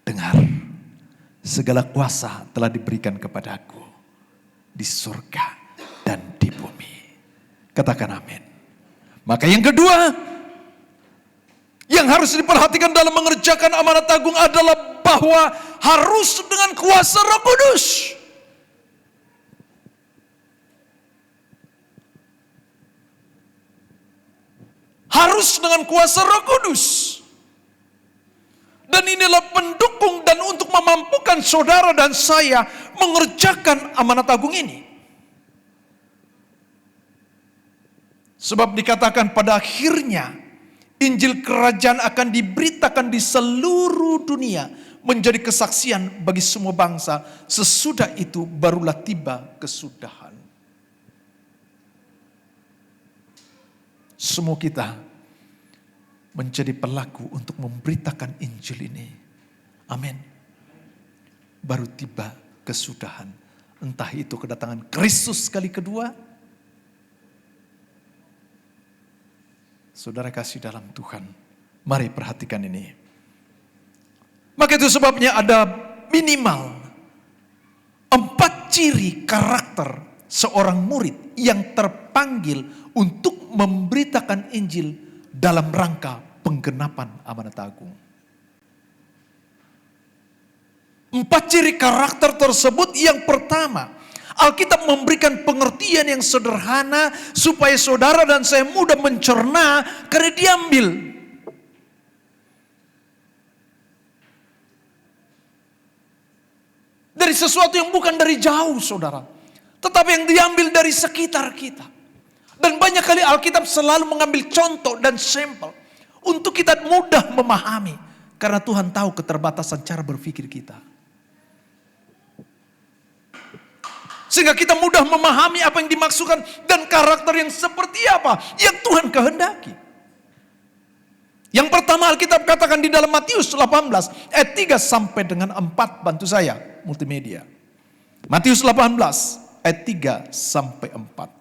Dengar, segala kuasa telah diberikan kepadaku di surga dan di bumi. Katakan amin. Maka yang kedua, yang harus diperhatikan dalam mengerjakan amanat agung adalah bahwa harus dengan kuasa Roh Kudus. Harus dengan kuasa Roh Kudus. Dan inilah pendukung dan untuk memampukan saudara dan saya mengerjakan amanat agung ini. Sebab dikatakan pada akhirnya Injil kerajaan akan diberitakan di seluruh dunia menjadi kesaksian bagi semua bangsa. Sesudah itu barulah tiba kesudahan. Semua kita menjadi pelaku untuk memberitakan Injil ini. Amin. Baru tiba kesudahan. Entah itu kedatangan Kristus kali kedua. Saudara kasih dalam Tuhan. Mari perhatikan ini. Maka itu sebabnya ada minimal 4 ciri karakter seorang murid yang terpanggil untuk memberitakan Injil dalam rangka penggenapan amanat agung. 4 ciri karakter tersebut, yang pertama, Alkitab memberikan pengertian yang sederhana supaya saudara dan saya mudah mencerna karena diambil dari sesuatu yang bukan dari jauh saudara, tetapi yang diambil dari sekitar kita. Dan banyak kali Alkitab selalu mengambil contoh dan sampel untuk kita mudah memahami. Karena Tuhan tahu keterbatasan cara berpikir kita. Sehingga kita mudah memahami apa yang dimaksudkan dan karakter yang seperti apa yang Tuhan kehendaki. Yang pertama Alkitab katakan di dalam Matius 18 ayat 3 sampai dengan 4. Bantu saya multimedia. Matius 18 ayat 3 sampai 4.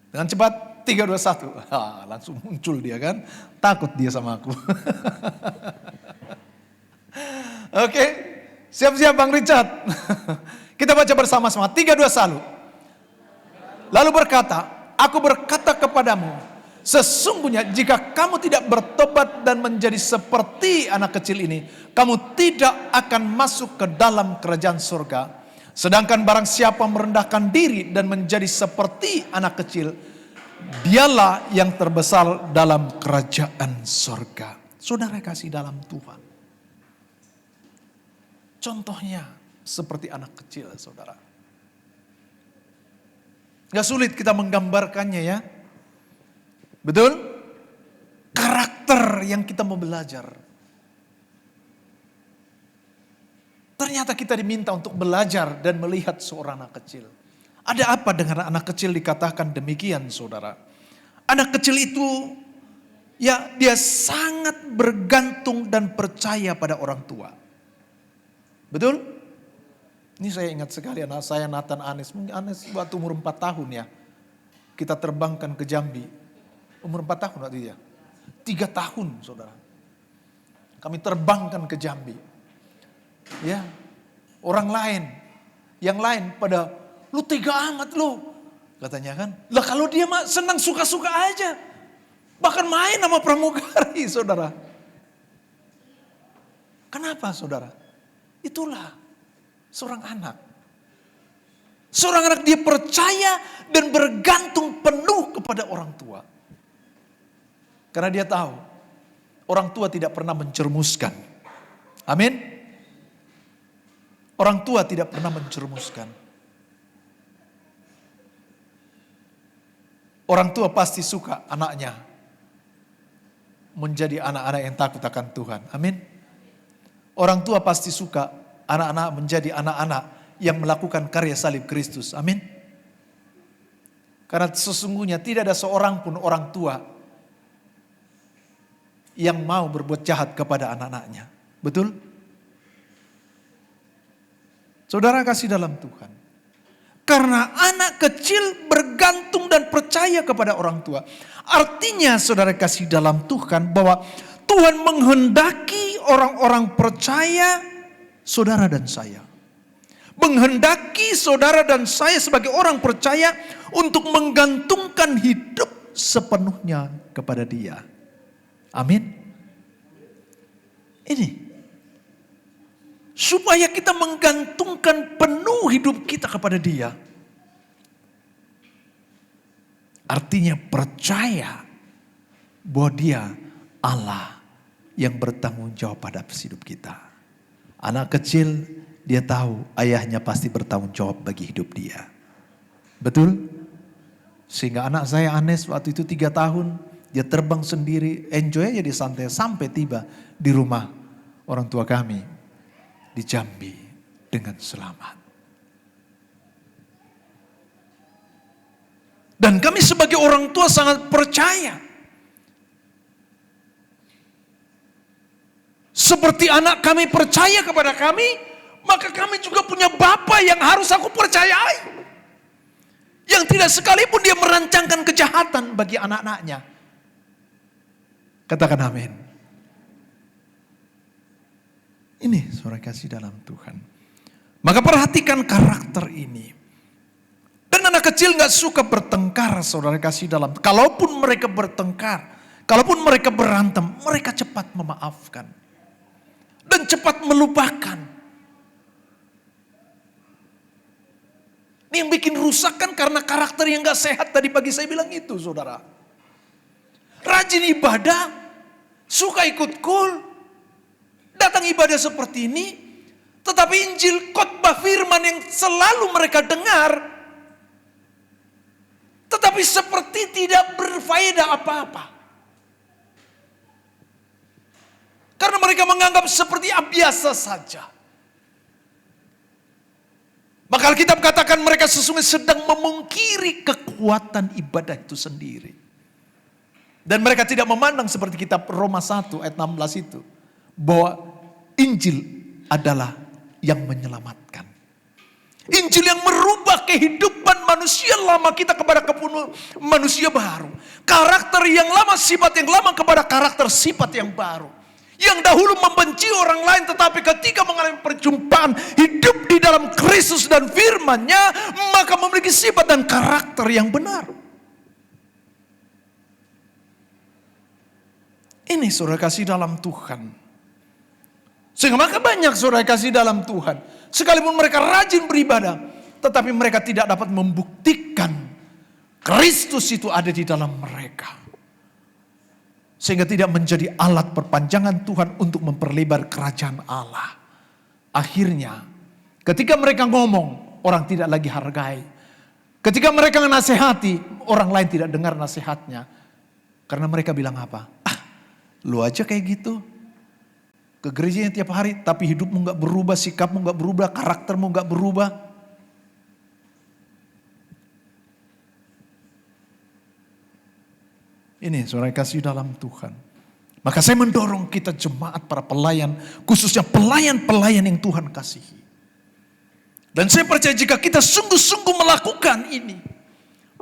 Dengan cepat, 3, 2, 1. Langsung muncul dia kan. Takut dia sama aku. Oke, siap-siap Bang Richard. Kita baca bersama-sama, 3, 2, 1. Lalu berkata, aku berkata kepadamu, sesungguhnya jika kamu tidak bertobat dan menjadi seperti anak kecil ini, kamu tidak akan masuk ke dalam kerajaan surga. Sedangkan barang siapa merendahkan diri dan menjadi seperti anak kecil, dialah yang terbesar dalam kerajaan surga. Saudara kasih dalam Tuhan. Contohnya seperti anak kecil, saudara. Gak sulit kita menggambarkannya ya. Betul? Karakter yang kita mau belajar. Ternyata kita diminta untuk belajar dan melihat seorang anak kecil. Ada apa dengan anak kecil dikatakan demikian, saudara? Anak kecil itu, ya dia sangat bergantung dan percaya pada orang tua. Betul? Ini saya ingat sekali anak saya Nathan Anes. Mungkin Anes waktu umur 4 tahun ya. Kita terbangkan ke Jambi. Umur 4 tahun waktu dia. 3 tahun saudara. Kami terbangkan ke Jambi. Ya, orang lain. Yang lain pada, lu tega amat lu. Katanya kan. Lah kalau dia mah senang suka-suka aja. Bahkan main sama pramugari saudara. Kenapa saudara? Itulah seorang anak. Seorang anak dia percaya dan bergantung penuh kepada orang tua. Karena dia tahu orang tua tidak pernah mencerumuskan. Amin. Orang tua tidak pernah mencerumuskan. Orang tua pasti suka anaknya menjadi anak-anak yang takut akan Tuhan. Amin. Orang tua pasti suka anak-anak menjadi anak-anak yang melakukan karya salib Kristus. Amin. Karena sesungguhnya tidak ada seorang pun orang tua yang mau berbuat jahat kepada anak-anaknya. Betul? Saudara kasih dalam Tuhan. Karena anak kecil bergantung dan percaya kepada orang tua. Artinya saudara kasih dalam Tuhan bahwa Tuhan menghendaki orang-orang percaya saudara dan saya. Menghendaki saudara dan saya sebagai orang percaya untuk menggantungkan hidup sepenuhnya kepada Dia. Amin. Ini. Supaya kita menggantungkan penuh hidup kita kepada Dia. Artinya percaya bahwa Dia Allah yang bertanggung jawab pada hidup kita. Anak kecil dia tahu ayahnya pasti bertanggung jawab bagi hidup dia. Betul? Sehingga anak saya Anes waktu itu 3 tahun. Dia terbang sendiri, enjoy aja di santai sampai tiba di rumah orang tua kami. Di Jambi dengan selamat. Dan kami sebagai orang tua sangat percaya. Seperti anak kami percaya kepada kami, maka kami juga punya Bapa yang harus aku percayai. Yang tidak sekalipun dia merancangkan kejahatan bagi anak-anaknya. Katakan amin. Ini saudara kasih dalam Tuhan. Maka perhatikan karakter ini. Dan anak kecil gak suka bertengkar saudara kasih dalam. Kalaupun mereka bertengkar, kalaupun mereka berantem, mereka cepat memaafkan. Dan cepat melupakan. Ini yang bikin rusak kan karena karakter yang gak sehat tadi pagi saya bilang itu saudara. Rajin ibadah, suka ikut kul, datang ibadah seperti ini, tetapi Injil khotbah firman yang selalu mereka dengar, tetapi seperti tidak berfaedah apa-apa. Karena mereka menganggap seperti biasa saja. Maka Alkitab katakan mereka sesungguhnya sedang memungkiri kekuatan ibadah itu sendiri. Dan mereka tidak memandang seperti kitab Roma 1 ayat 16 itu. Bahwa Injil adalah yang menyelamatkan. Injil yang merubah kehidupan manusia lama kita kepada manusia baru. Karakter yang lama, sifat yang lama kepada karakter sifat yang baru. Yang dahulu membenci orang lain, tetapi ketika mengalami perjumpaan hidup di dalam Kristus dan firman-Nya, maka memiliki sifat dan karakter yang benar. Ini saudara kasih dalam Tuhan. Sehingga maka banyak saudara kasih dalam Tuhan. Sekalipun mereka rajin beribadah, tetapi mereka tidak dapat membuktikan Kristus itu ada di dalam mereka. Sehingga tidak menjadi alat perpanjangan Tuhan untuk memperlebar kerajaan Allah. Akhirnya, ketika mereka ngomong, orang tidak lagi hargai. Ketika mereka menasehati, orang lain tidak dengar nasihatnya. Karena mereka bilang apa? Lu aja kayak gitu. Ke gerejanya tiap hari, tapi hidupmu gak berubah, sikapmu gak berubah, karaktermu gak berubah. Ini saudara kasih dalam Tuhan. Maka saya mendorong kita jemaat para pelayan, khususnya pelayan-pelayan yang Tuhan kasihi. Dan saya percaya jika kita sungguh-sungguh melakukan ini,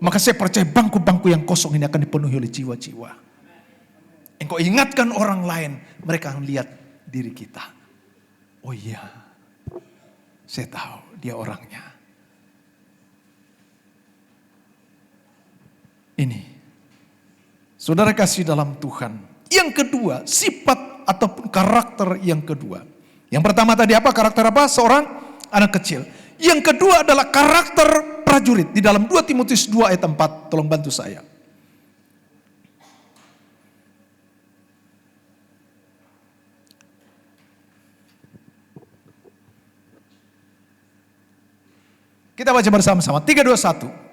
maka saya percaya bangku-bangku yang kosong ini akan dipenuhi oleh jiwa-jiwa. Engkau ingatkan orang lain, mereka akan lihat diri kita. Oh iya, saya tahu dia orangnya. Ini. Saudara kasih dalam Tuhan. Yang kedua, sifat ataupun karakter yang kedua. Yang pertama tadi apa? Karakter apa? Seorang anak kecil. Yang kedua adalah karakter prajurit. Di dalam 2 Timotius 2 ayat 4. Tolong bantu saya. Kita baca bersama-sama. 3, 2, 1.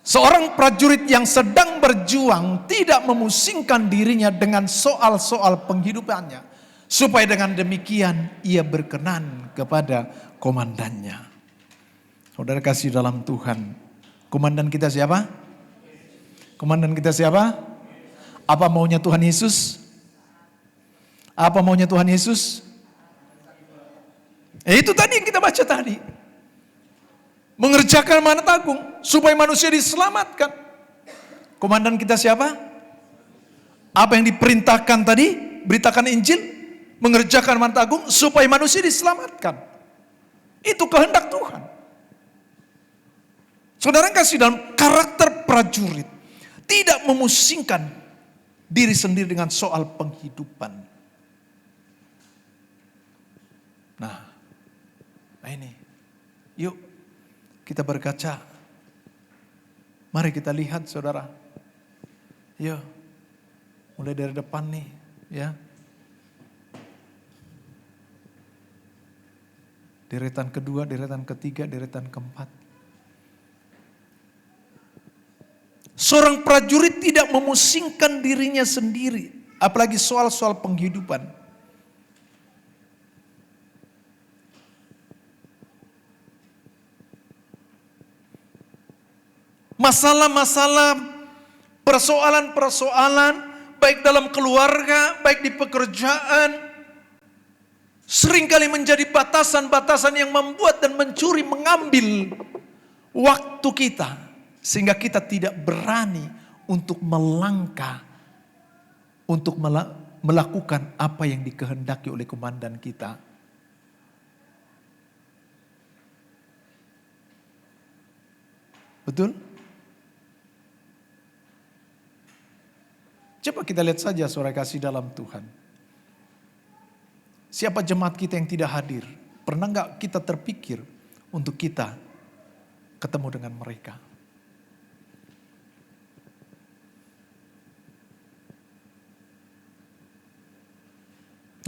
Seorang prajurit yang sedang berjuang tidak memusingkan dirinya dengan soal-soal penghidupannya. Supaya dengan demikian ia berkenan kepada komandannya. Saudara kasih dalam Tuhan. Komandan kita siapa? Komandan kita siapa? Apa maunya Tuhan Yesus? Apa maunya Tuhan Yesus? Itu tadi yang kita baca tadi. Mengerjakan amanat agung supaya manusia diselamatkan. Komandan kita siapa? Apa yang diperintahkan tadi? Beritakan Injil, mengerjakan amanat agung supaya manusia diselamatkan. Itu kehendak Tuhan. Saudara kasih dalam karakter prajurit, tidak memusingkan diri sendiri dengan soal penghidupan. Nah ini, yuk. Kita berkaca. Mari kita lihat saudara. Yuk. Mulai dari depan nih. Ya. Deretan kedua, deretan ketiga, deretan keempat. Seorang prajurit tidak memusingkan dirinya sendiri. Apalagi soal-soal penghidupan. Masalah-masalah, persoalan-persoalan, baik dalam keluarga, baik di pekerjaan, seringkali menjadi batasan-batasan yang membuat dan mencuri, mengambil waktu kita. Sehingga kita tidak berani untuk melangkah, untuk melakukan apa yang dikehendaki oleh komandan kita. Betul? Coba kita lihat saja saudara kasih dalam Tuhan. Siapa jemaat kita yang tidak hadir? Pernah enggak kita terpikir untuk kita ketemu dengan mereka?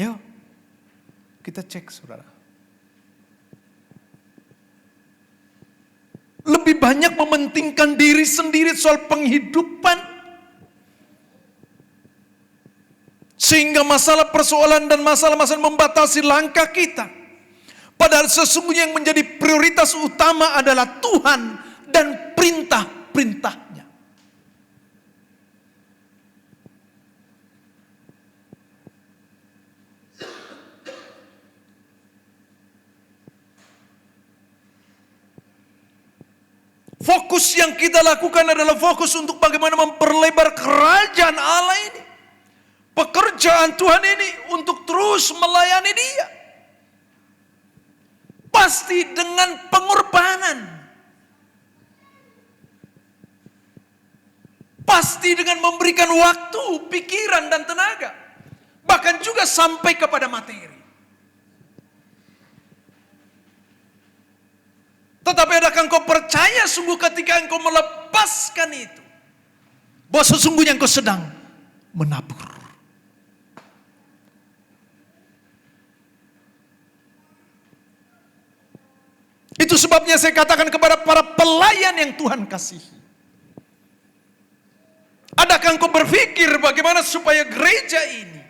Yuk, kita cek saudara. Lebih banyak mementingkan diri sendiri soal penghidupan. Sehingga masalah persoalan dan masalah-masalah membatasi langkah kita. Padahal sesungguhnya yang menjadi prioritas utama adalah Tuhan dan perintah-perintahnya. fokus yang kita lakukan adalah fokus untuk bagaimana memperlebar kerajaan Allah ini. Pekerjaan Tuhan ini untuk terus melayani Dia. Pasti dengan pengorbanan. Pasti dengan memberikan waktu, pikiran, dan tenaga. Bahkan juga sampai kepada materi. Tetapi adakah engkau percaya sungguh ketika engkau melepaskan itu, bahwa sesungguhnya engkau sedang menabur. Itu sebabnya saya katakan kepada para pelayan yang Tuhan kasihi. Adakah engkau berpikir bagaimana supaya gereja ini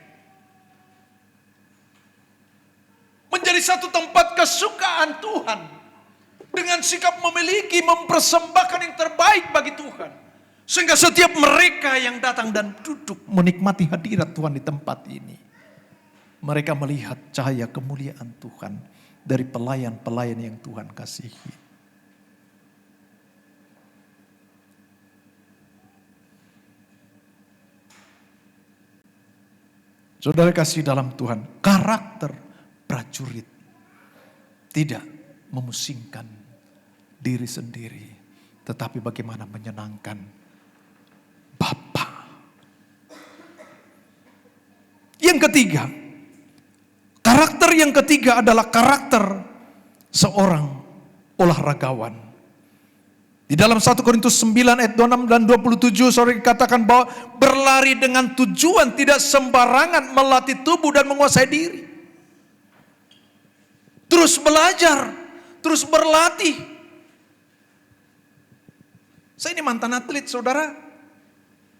menjadi satu tempat kesukaan Tuhan, dengan sikap memiliki, mempersembahkan yang terbaik bagi Tuhan, sehingga setiap mereka yang datang dan duduk menikmati hadirat Tuhan di tempat ini, mereka melihat cahaya kemuliaan Tuhan dari pelayan-pelayan yang Tuhan kasihi. Saudara kasih dalam Tuhan, karakter prajurit tidak memusingkan diri sendiri, tetapi bagaimana menyenangkan Bapa. Yang ketiga, karakter yang ketiga adalah karakter seorang olahragawan. Di dalam 1 Korintus 9 ayat 26 dan 27 saudara dikatakan bahwa berlari dengan tujuan, tidak sembarangan, melatih tubuh dan menguasai diri. Terus belajar, terus berlatih. Saya ini mantan atlet saudara,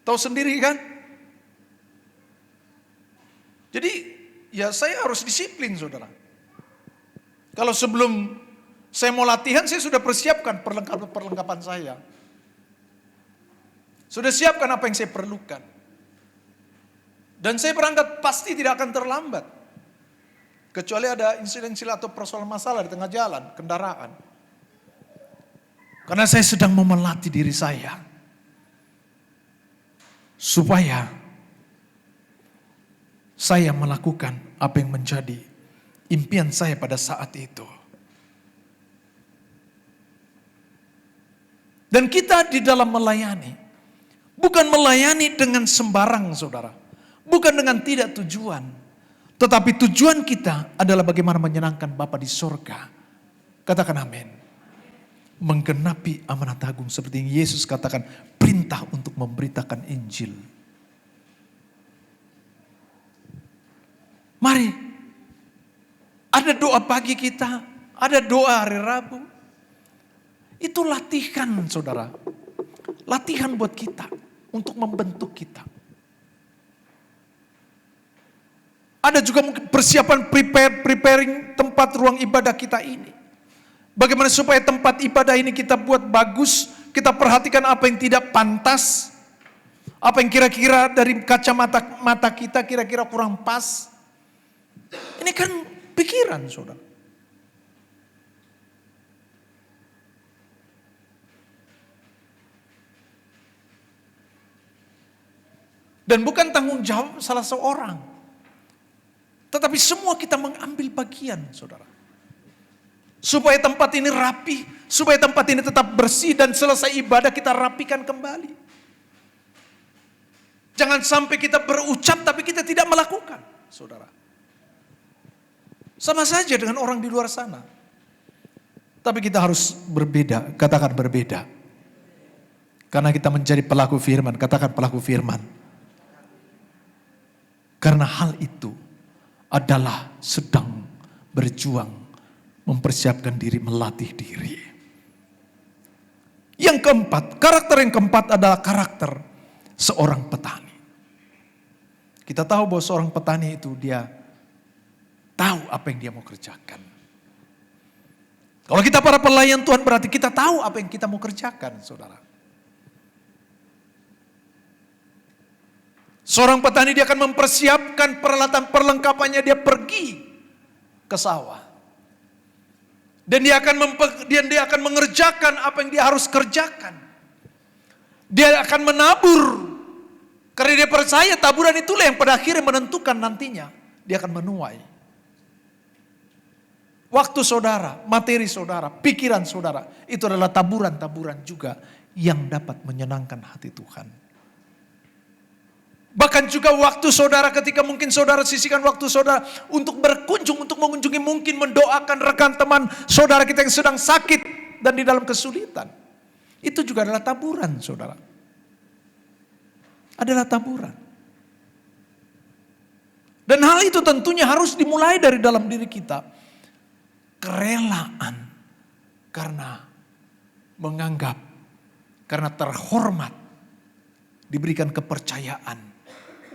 tahu sendiri kan? Jadi ya saya harus disiplin saudara. Kalau sebelum saya mau latihan, saya sudah persiapkan perlengkapan saya. Sudah siapkan apa yang saya perlukan. Dan saya berangkat pasti tidak akan terlambat. Kecuali ada insiden-insiden atau persoalan masalah di tengah jalan, kendaraan. Karena saya sedang mau melatih diri saya. Supaya saya melakukan apa yang menjadi impian saya pada saat itu. Dan kita di dalam melayani, bukan melayani dengan sembarang saudara. Bukan dengan tidak tujuan. Tetapi tujuan kita adalah bagaimana menyenangkan Bapa di sorga. Katakan amin. Menggenapi amanat agung seperti yang Yesus katakan, perintah untuk memberitakan Injil. Mari, ada doa pagi kita, ada doa hari Rabu. Itu latihan saudara. Latihan buat kita. Untuk membentuk kita. Ada juga mungkin persiapan preparing tempat ruang ibadah kita ini. Bagaimana supaya tempat ibadah ini kita buat bagus. Kita perhatikan apa yang tidak pantas. Apa yang kira-kira dari kacamata mata kita kira-kira kurang pas. Ini kan pikiran saudara. Dan bukan tanggung jawab salah seorang. Tetapi semua kita mengambil bagian, saudara. Supaya tempat ini rapi, supaya tempat ini tetap bersih dan selesai ibadah kita rapikan kembali. Jangan sampai kita berucap tapi kita tidak melakukan, saudara. Sama saja dengan orang di luar sana. Tapi kita harus berbeda, katakan berbeda. Karena kita menjadi pelaku firman, katakan pelaku firman. Karena hal itu adalah sedang berjuang, mempersiapkan diri, melatih diri. Yang keempat, karakter yang keempat adalah karakter seorang petani. Kita tahu bahwa seorang petani itu dia tahu apa yang dia mau kerjakan. Kalau kita para pelayan Tuhan berarti kita tahu apa yang kita mau kerjakan, saudara. Seorang petani dia akan mempersiapkan peralatan perlengkapannya, dia pergi ke sawah. Dan dia akan mengerjakan apa yang dia harus kerjakan. Dia akan menabur. Karena dia percaya taburan itulah yang pada akhirnya menentukan nantinya. Dia akan menuai. Waktu saudara, materi saudara, pikiran saudara. Itu adalah taburan-taburan juga yang dapat menyenangkan hati Tuhan. Bahkan juga waktu saudara, ketika mungkin saudara sisihkan waktu saudara untuk berkunjung, untuk mengunjungi, mungkin mendoakan rekan teman saudara kita yang sedang sakit dan di dalam kesulitan. Itu juga adalah taburan saudara. Adalah taburan. Dan hal itu tentunya harus dimulai dari dalam diri kita. Kerelaan karena menganggap, karena terhormat, diberikan kepercayaan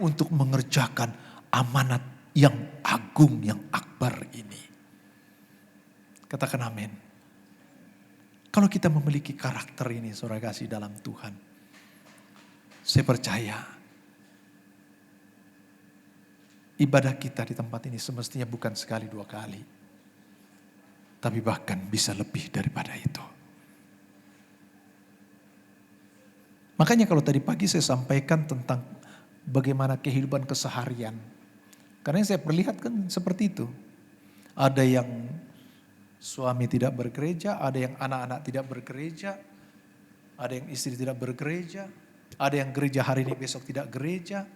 untuk mengerjakan amanat yang agung, yang akbar ini. Katakan amin. Kalau kita memiliki karakter ini, saudara kasih dalam Tuhan, saya percaya ibadah kita di tempat ini semestinya bukan sekali dua kali, tapi bahkan bisa lebih daripada itu. Makanya kalau tadi pagi saya sampaikan tentang bagaimana kehidupan keseharian. Karena yang saya perlihatkan seperti itu. Ada yang suami tidak bergereja, ada yang anak-anak tidak bergereja, ada yang istri tidak bergereja, ada yang gereja hari ini besok tidak gereja.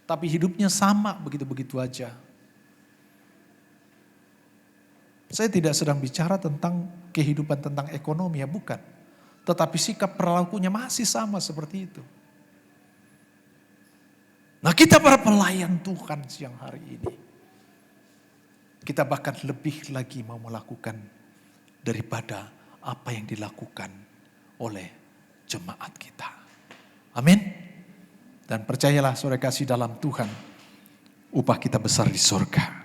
Tapi hidupnya sama begitu-begitu aja. Saya tidak sedang bicara tentang kehidupan, tentang ekonomi, ya bukan. Tetapi sikap perilakunya masih sama seperti itu. Nah, kita para pelayan Tuhan siang hari ini, kita bahkan lebih lagi mau melakukan daripada apa yang dilakukan oleh jemaat kita. Amin. Dan percayalah saudara kasih dalam Tuhan, upah kita besar di surga.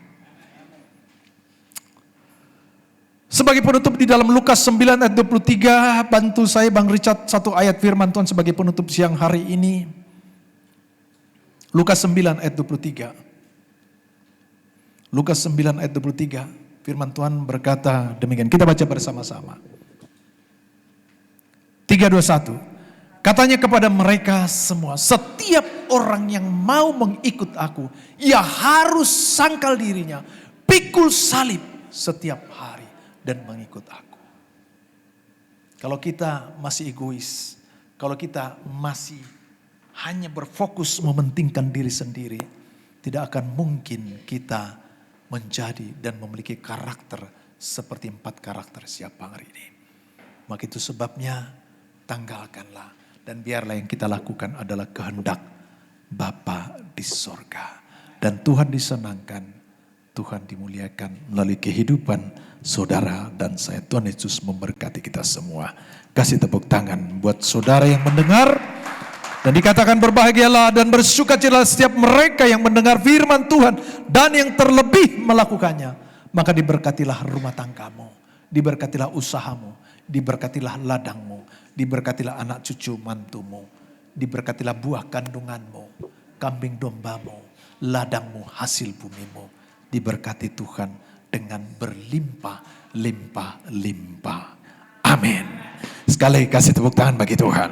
Sebagai penutup di dalam Lukas 9 ayat 23, bantu saya Bang Richard satu ayat firman Tuhan sebagai penutup siang hari ini. Lukas 9 ayat 23. Lukas 9 ayat 23, firman Tuhan berkata demikian. Kita baca bersama-sama. 3, 2, 1. Katanya kepada mereka semua, setiap orang yang mau mengikut aku, ia harus sangkal dirinya, pikul salib setiap hari dan mengikut aku. Kalau kita masih egois, kalau kita masih hanya berfokus mementingkan diri sendiri, tidak akan mungkin kita menjadi dan memiliki karakter seperti 4 karakter siapa hari ini. Maka itu sebabnya tanggalkanlah dan biarlah yang kita lakukan adalah kehendak Bapa di sorga. Dan Tuhan disenangkan, Tuhan dimuliakan melalui kehidupan saudara dan saya. Tuhan Yesus memberkati kita semua. Kasih tepuk tangan buat saudara yang mendengar. Dan dikatakan berbahagialah dan bersukacitalah setiap mereka yang mendengar firman Tuhan dan yang terlebih melakukannya. Maka diberkatilah rumah tanggamu, diberkatilah usahamu, diberkatilah ladangmu, diberkatilah anak cucu mantumu, diberkatilah buah kandunganmu, kambing dombamu, ladangmu, hasil bumimu. Diberkati Tuhan dengan berlimpah-limpah. Amin. Sekali kasih tepuk tangan bagi Tuhan.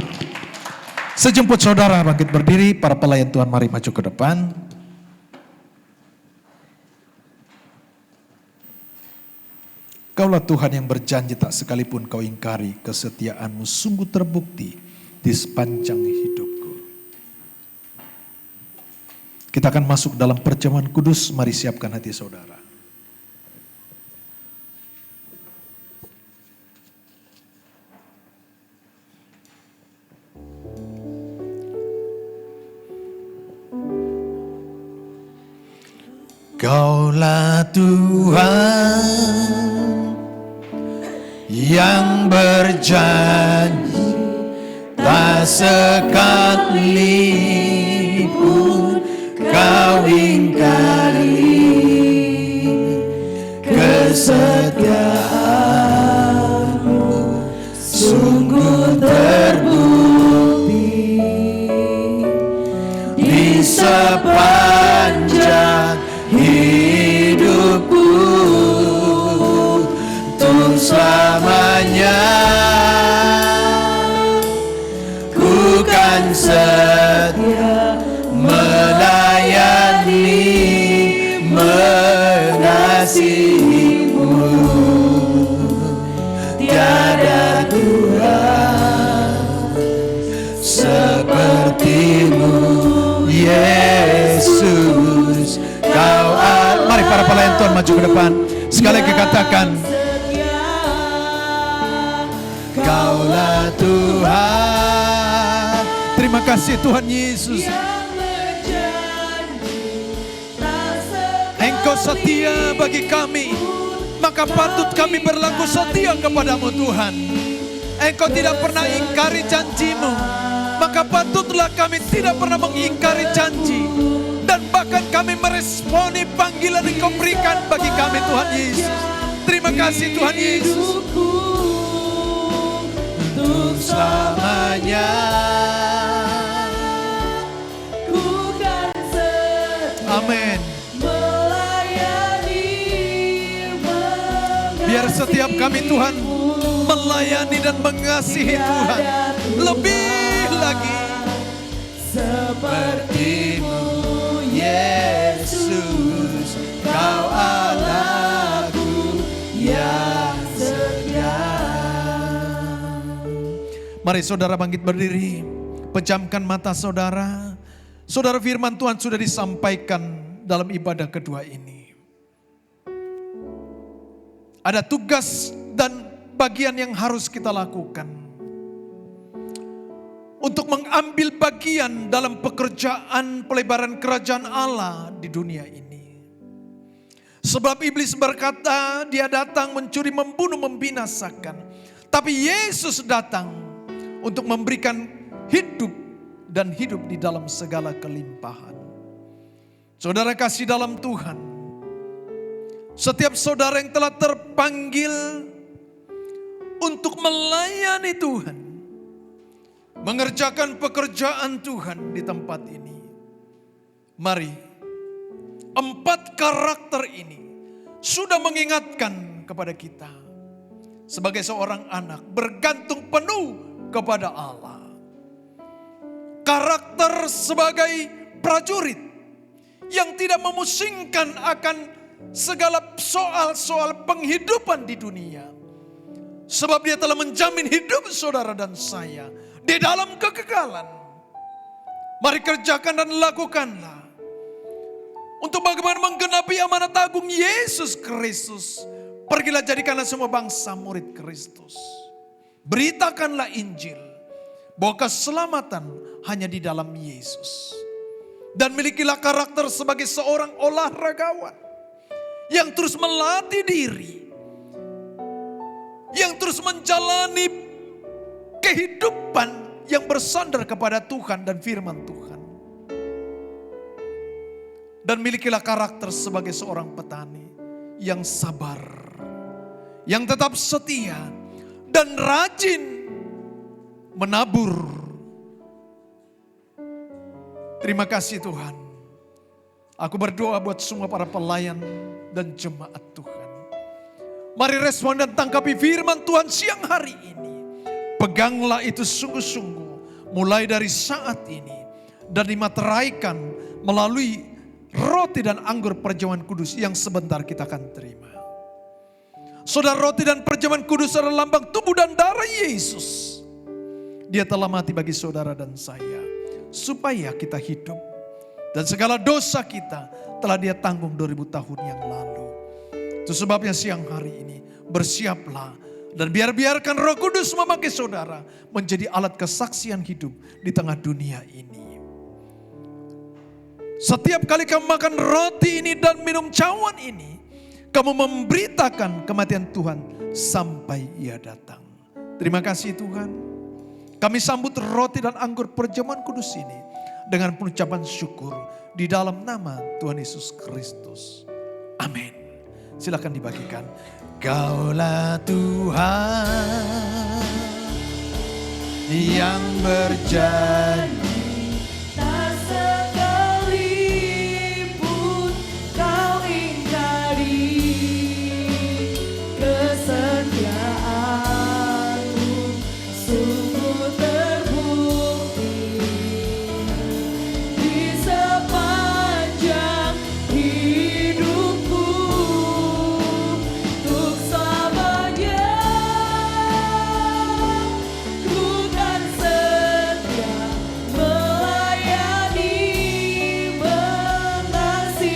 Sejemput saudara bangkit berdiri, para pelayan Tuhan mari maju ke depan. Kaulah Tuhan yang berjanji tak sekalipun kau ingkari, kesetiaanmu sungguh terbukti di sepanjang hidupku. Kita akan masuk dalam perjamuan kudus, mari siapkan hati saudara. Kaulah Tuhan yang berjanji tak sekali pun kau ingkari, kesetiaanmu sungguh terbukti di sepanjang hidupku. setia melayani, mengasihimu. Tiada Tuhan sepertimu, Yesus. Mari para pelayan Tuhan maju ke depan. Sekali lagi katakan, Kaulah Tuhan. Terima kasih Tuhan Yesus. Engkau setia bagi kami, maka patut kami berlaku setia kepadamu Tuhan. Engkau tidak pernah ingkari janjimu, maka patutlah kami tidak pernah mengingkari janji. Dan bahkan kami meresponi panggilan yang Kau berikan bagi kami Tuhan Yesus. Terima kasih Tuhan Yesus. Untuk selamanya ku kan setia. Amin. Biar setiap kami Tuhan melayani dan mengasihi Tuhan lebih lagi sepertimu, Yesus. Kau Allahku yang setia. Mari saudara bangkit berdiri, pejamkan mata saudara. Saudara, firman Tuhan sudah disampaikan dalam ibadah kedua ini. Ada tugas dan bagian yang harus kita lakukan untuk mengambil bagian dalam pekerjaan pelebaran kerajaan Allah di dunia ini. Sebab iblis berkata, dia datang mencuri, membunuh, membinasakan. Tapi Yesus datang untuk memberikan hidup dan hidup di dalam segala kelimpahan. Saudara kasih dalam Tuhan, setiap saudara yang telah terpanggil untuk melayani Tuhan, mengerjakan pekerjaan Tuhan di tempat ini. Mari, 4 karakter ini sudah mengingatkan kepada kita sebagai seorang anak bergantung penuh kepada Allah. Karakter sebagai prajurit yang tidak memusingkan akan segala soal-soal penghidupan di dunia. Sebab dia telah menjamin hidup saudara dan saya di dalam kekekalan. Mari kerjakan dan lakukanlah untuk bagaimana menggenapi amanat agung Yesus Kristus. Pergilah jadikanlah semua bangsa murid Kristus. Beritakanlah Injil bahwa keselamatan hanya di dalam Yesus. Dan milikilah karakter sebagai seorang olahragawan yang terus melatih diri, yang terus menjalani kehidupan yang bersandar kepada Tuhan dan firman Tuhan. Dan milikilah karakter sebagai seorang petani yang sabar, yang tetap setia dan rajin menabur. Terima kasih Tuhan. Aku berdoa buat semua para pelayan dan jemaat Tuhan. Mari respon dan tangkapi firman Tuhan siang hari ini. Peganglah itu sungguh-sungguh mulai dari saat ini. Dan dimateraikan melalui roti dan anggur perjamuan kudus yang sebentar kita akan terima. Saudara, roti dan perjamuan kudus adalah lambang tubuh dan darah Yesus. Dia telah mati bagi saudara dan saya supaya kita hidup. Dan segala dosa kita telah Dia tanggung 2000 tahun yang lalu. Itu sebabnya siang hari ini bersiaplah dan biarkan Roh Kudus memakai saudara menjadi alat kesaksian hidup di tengah dunia ini. Setiap kali kamu makan roti ini dan minum cawan ini, kamu memberitakan kematian Tuhan sampai Ia datang. Terima kasih Tuhan. Kami sambut roti dan anggur perjamuan kudus ini dengan pengucapan syukur di dalam nama Tuhan Yesus Kristus. Amin. Silakan dibagikan. Kaulah Tuhan yang berjanji, tak sekalipun kau ingkari kesetiaanmu, sungguh terbukti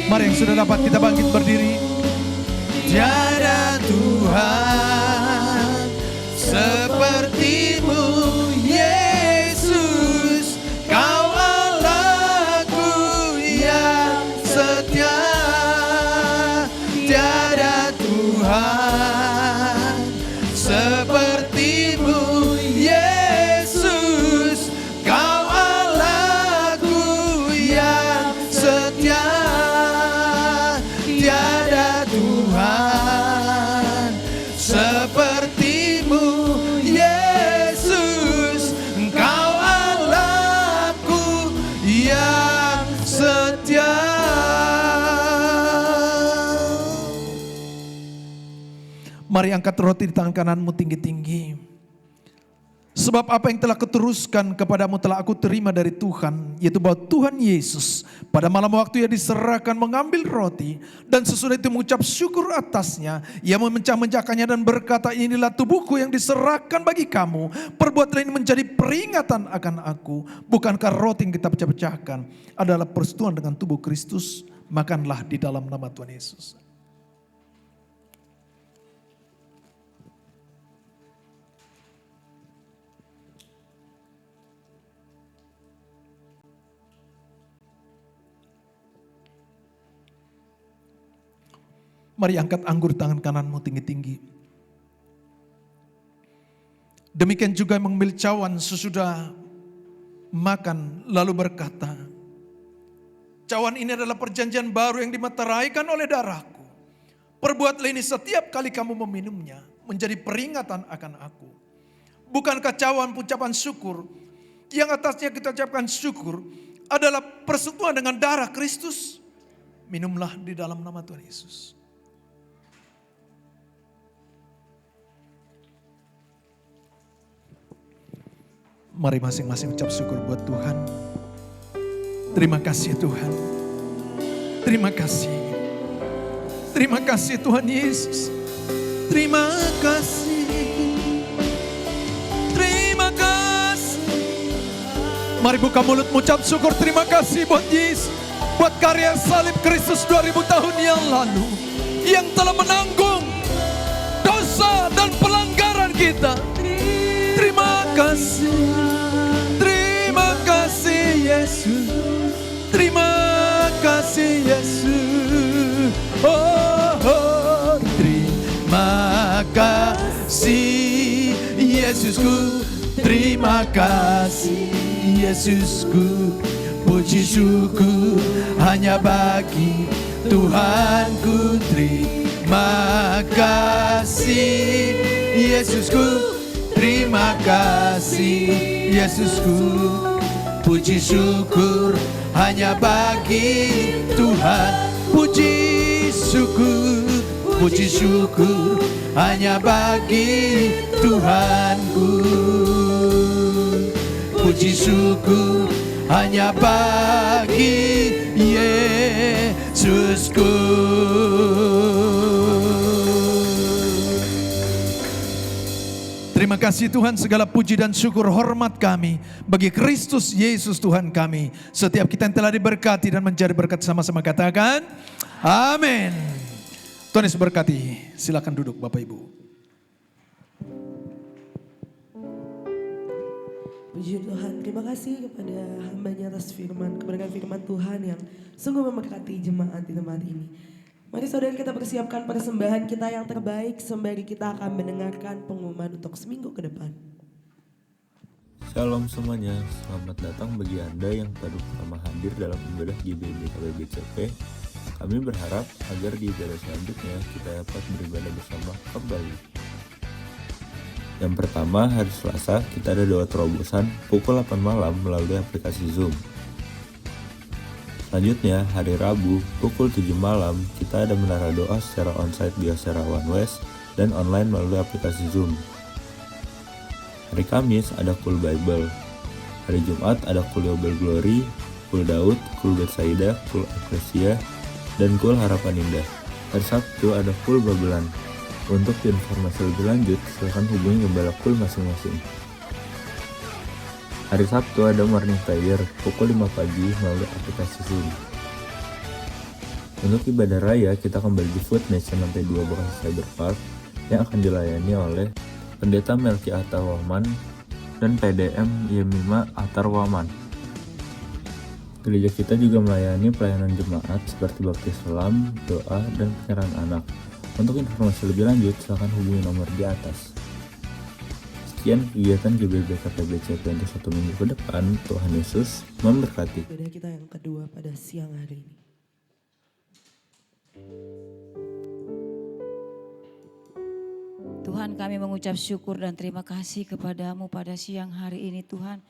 Mari yang sudah dapat kita bangkit berdiri. Tiada Tuhan seperti-Mu Yesus, Kau Allahku yang setia. Tiada Tuhan seperti-Mu Yesus, Kau Allahku yang setia. Tiada Tuhan seperti-Mu Yesus, Engkau Allahku yang setia. Mari angkat roti di tangan kananmu tinggi-tinggi. Sebab apa yang telah kuteruskan kepadamu telah aku terima dari Tuhan, yaitu bahwa Tuhan Yesus pada malam waktu Ia diserahkan mengambil roti, dan sesudah itu mengucap syukur atasnya, Ia memecah-mecahkannya dan berkata, inilah tubuhku yang diserahkan bagi kamu, perbuatlah ini menjadi peringatan akan aku. Bukankah roti yang kita pecah-pecahkan adalah persekutuan dengan tubuh Kristus? Makanlah di dalam nama Tuhan Yesus. Mari angkat anggur tangan kananmu tinggi-tinggi. Demikian juga mengambil cawan sesudah makan lalu berkata, cawan ini adalah perjanjian baru yang dimeteraikan oleh darahku. Perbuatlah ini setiap kali kamu meminumnya menjadi peringatan akan aku. Bukankah cawan ucapan syukur yang atasnya kita ucapkan syukur adalah persekutuan dengan darah Kristus? Minumlah di dalam nama Tuhan Yesus. Mari masing-masing ucap syukur buat Tuhan. Terima kasih Tuhan. Terima kasih. Terima kasih Tuhan Yesus. Terima kasih. Terima kasih. Mari buka mulut ucap syukur. Terima kasih buat Yesus. Buat karya salib Kristus 2000 tahun yang lalu. Yang telah menanggung dosa dan pelanggaran kita. Terima kasih. Terima kasih Yesus. Terima kasih Yesus. Oh, oh. Terima kasih Yesusku. Terima kasih Yesusku. Puji syukur hanya bagi Tuhanku. Terima kasih Yesusku. Terima kasih Yesusku. Puji syukur hanya bagi Tuhan. Puji syukur hanya bagi Tuhanku. Puji syukur hanya bagi Yesusku. Terima kasih Tuhan, segala puji dan syukur hormat kami bagi Kristus Yesus Tuhan kami. Setiap kita yang telah diberkati dan menjadi berkat sama-sama katakan amin. Tuhan Yesus berkati. Silakan duduk Bapak Ibu. Puji Tuhan, terima kasih kepada hambanya atas firman, kebenaran firman Tuhan yang sungguh memberkati jemaat di tempat ini. Mari saudara kita persiapkan persembahan kita yang terbaik sembari kita akan mendengarkan pengumuman untuk seminggu ke depan. Shalom semuanya, selamat datang bagi Anda yang baru pertama hadir dalam ibadah GBI KBBCP. Kami berharap agar di ibadah selanjutnya kita dapat beribadah bersama kembali. Yang pertama, hari Selasa kita ada doa terobosan pukul 8 malam melalui aplikasi Zoom. Selanjutnya, hari Rabu pukul 7 malam kita ada menara doa secara onsite di Asera One West dan online melalui aplikasi Zoom. Hari Kamis ada Cool Bible. Hari Jumat ada Cool Yobel Glory, Cool Daud, Cool Betsaida, Cool Ecclesia, dan Cool Harapan Indah. Hari Sabtu ada Cool Babelan. Untuk informasi lebih lanjut, silakan hubungi gembala Cool masing-masing. Hari Sabtu ada morning prayer pukul 5 pagi melalui aplikasi Zoom. Untuk ibadah raya, kita kembali di Food Nation lantai 2 Bekasi Cyber Park yang akan dilayani oleh Pendeta Melki Atarwaman dan PDM Yemima Atarwaman. Gereja kita juga melayani pelayanan jemaat seperti baptis selam, doa, dan penyerahan anak. Untuk informasi lebih lanjut, silakan hubungi nomor di atas. Sekian kegiatan GBBK PBCP untuk 1 minggu ke depan. Tuhan Yesus memberkati. Ibadah kita yang kedua pada siang hari ini. Tuhan, kami mengucap syukur dan terima kasih kepadamu pada siang hari ini Tuhan.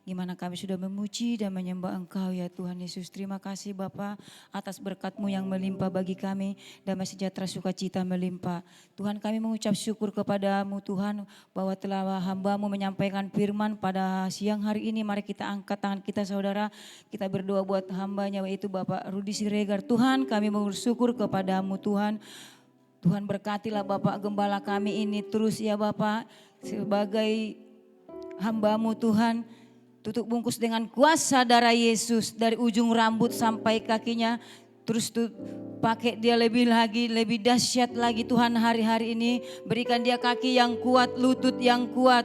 Gimana kami sudah memuji dan menyembah Engkau ya Tuhan Yesus. Terima kasih Bapa atas berkat-Mu yang melimpah bagi kami. Damai sejahtera sukacita melimpah. Tuhan, kami mengucap syukur kepadamu Tuhan bahwa telah hamba-Mu menyampaikan firman pada siang hari ini. Mari kita angkat tangan kita saudara. Kita berdoa buat hambanya yaitu Bapak Rudi Siregar. Tuhan, kami bersyukur kepadamu Tuhan. Tuhan berkatilah Bapak Gembala kami ini terus ya Bapak. Sebagai hamba-Mu Tuhan. Tutup bungkus dengan kuasa darah Yesus dari ujung rambut sampai kakinya. Terus pakai dia lebih lagi, lebih dahsyat lagi Tuhan hari-hari ini. Berikan dia kaki yang kuat, lutut yang kuat.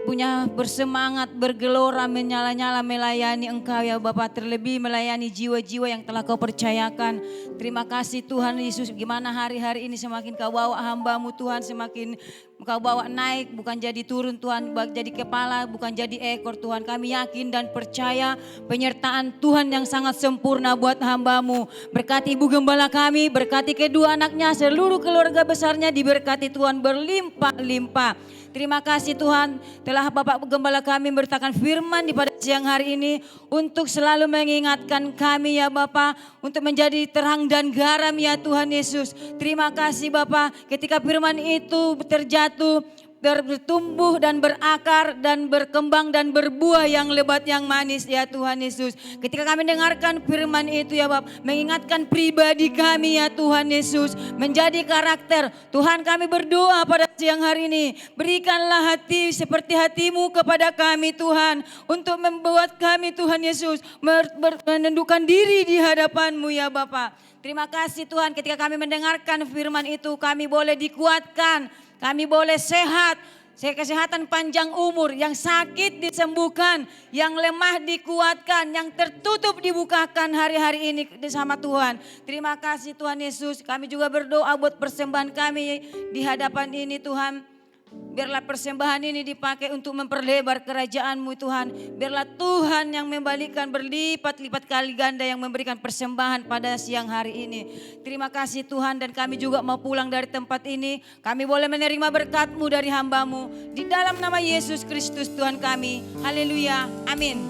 Punya bersemangat, bergelora, menyala-nyala melayani Engkau ya Bapak. Terlebih melayani jiwa-jiwa yang telah Kau percayakan. Terima kasih Tuhan Yesus. Gimana hari-hari ini semakin Kau bawa hamba-Mu Tuhan. Semakin Kau bawa naik, bukan jadi turun Tuhan. Jadi kepala, bukan jadi ekor Tuhan. Kami yakin dan percaya penyertaan Tuhan yang sangat sempurna buat hamba-Mu. Berkati Ibu Gembala kami, berkati kedua anaknya, seluruh keluarga besarnya diberkati Tuhan berlimpah-limpah. Terima kasih Tuhan telah Bapak Gembala kami beritakan firman di pada siang hari ini untuk selalu mengingatkan kami ya Bapak untuk menjadi terang dan garam ya Tuhan Yesus. Terima kasih Bapak ketika firman itu terjatuh bertumbuh dan berakar dan berkembang dan berbuah yang lebat yang manis ya Tuhan Yesus. Ketika kami dengarkan firman itu ya Bapak, mengingatkan pribadi kami ya Tuhan Yesus, menjadi karakter. Tuhan kami berdoa pada siang hari ini, berikanlah hati seperti hati-Mu kepada kami Tuhan, untuk membuat kami Tuhan Yesus menundukkan diri di hadapan-Mu ya Bapak. Terima kasih Tuhan ketika kami mendengarkan firman itu kami boleh dikuatkan. Kami boleh sehat, kesehatan panjang umur, yang sakit disembuhkan, yang lemah dikuatkan, yang tertutup dibukakan hari-hari ini bersama Tuhan. Terima kasih Tuhan Yesus. Kami juga berdoa buat persembahan kami di hadapan ini Tuhan. Biarlah persembahan ini dipakai untuk memperlebar kerajaan-Mu Tuhan. Biarlah Tuhan yang membalikan berlipat-lipat kali ganda yang memberikan persembahan pada siang hari ini. Terima kasih Tuhan, dan kami juga mau pulang dari tempat ini. Kami boleh menerima berkat-Mu dari hamba-Mu. Di dalam nama Yesus Kristus Tuhan kami. Haleluya. Amin.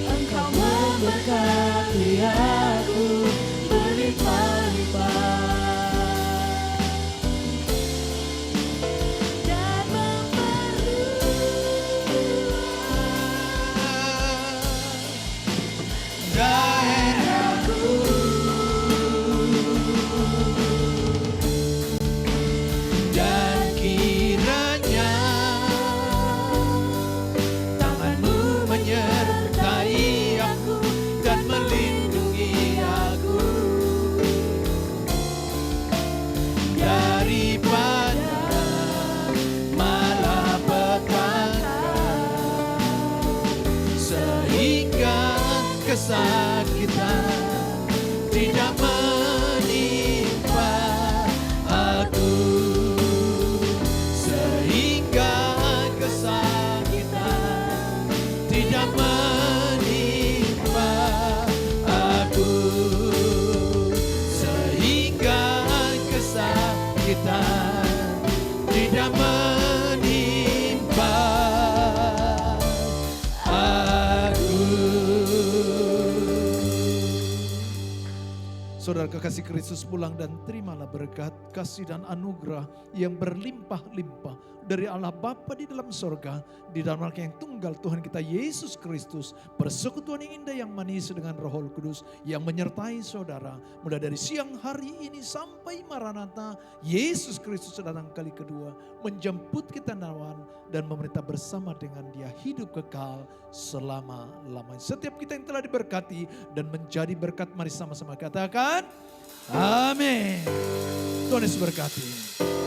Engkau memberkati aku berlimpah-limpah dan memperluas daerahku, dan kiranya tangan-Mu menyertai aku dan melindungi aku daripada malapetaka, sehingga kesakitan tidak menimpa aku, sehingga kesakitan tidak menimpa aku, sehingga kesakitan tidak menimpa aku. Saudara kekasih Kristus, pulang dan terimalah berkat, kasih dan anugerah yang berlimpah-limpah dari Allah Bapa di dalam sorga, di dalam Anak yang tunggal Tuhan kita Yesus Kristus, persekutuan yang indah yang manis dengan Roh Kudus yang menyertai saudara mulai dari siang hari ini sampai Maranatha. Yesus Kristus datang kali kedua menjemput kita nawan dan memerintah bersama dengan Dia hidup kekal selama-lamanya. Setiap kita yang telah diberkati dan menjadi berkat, mari sama-sama katakan amin. Tuhan Yesus berkati.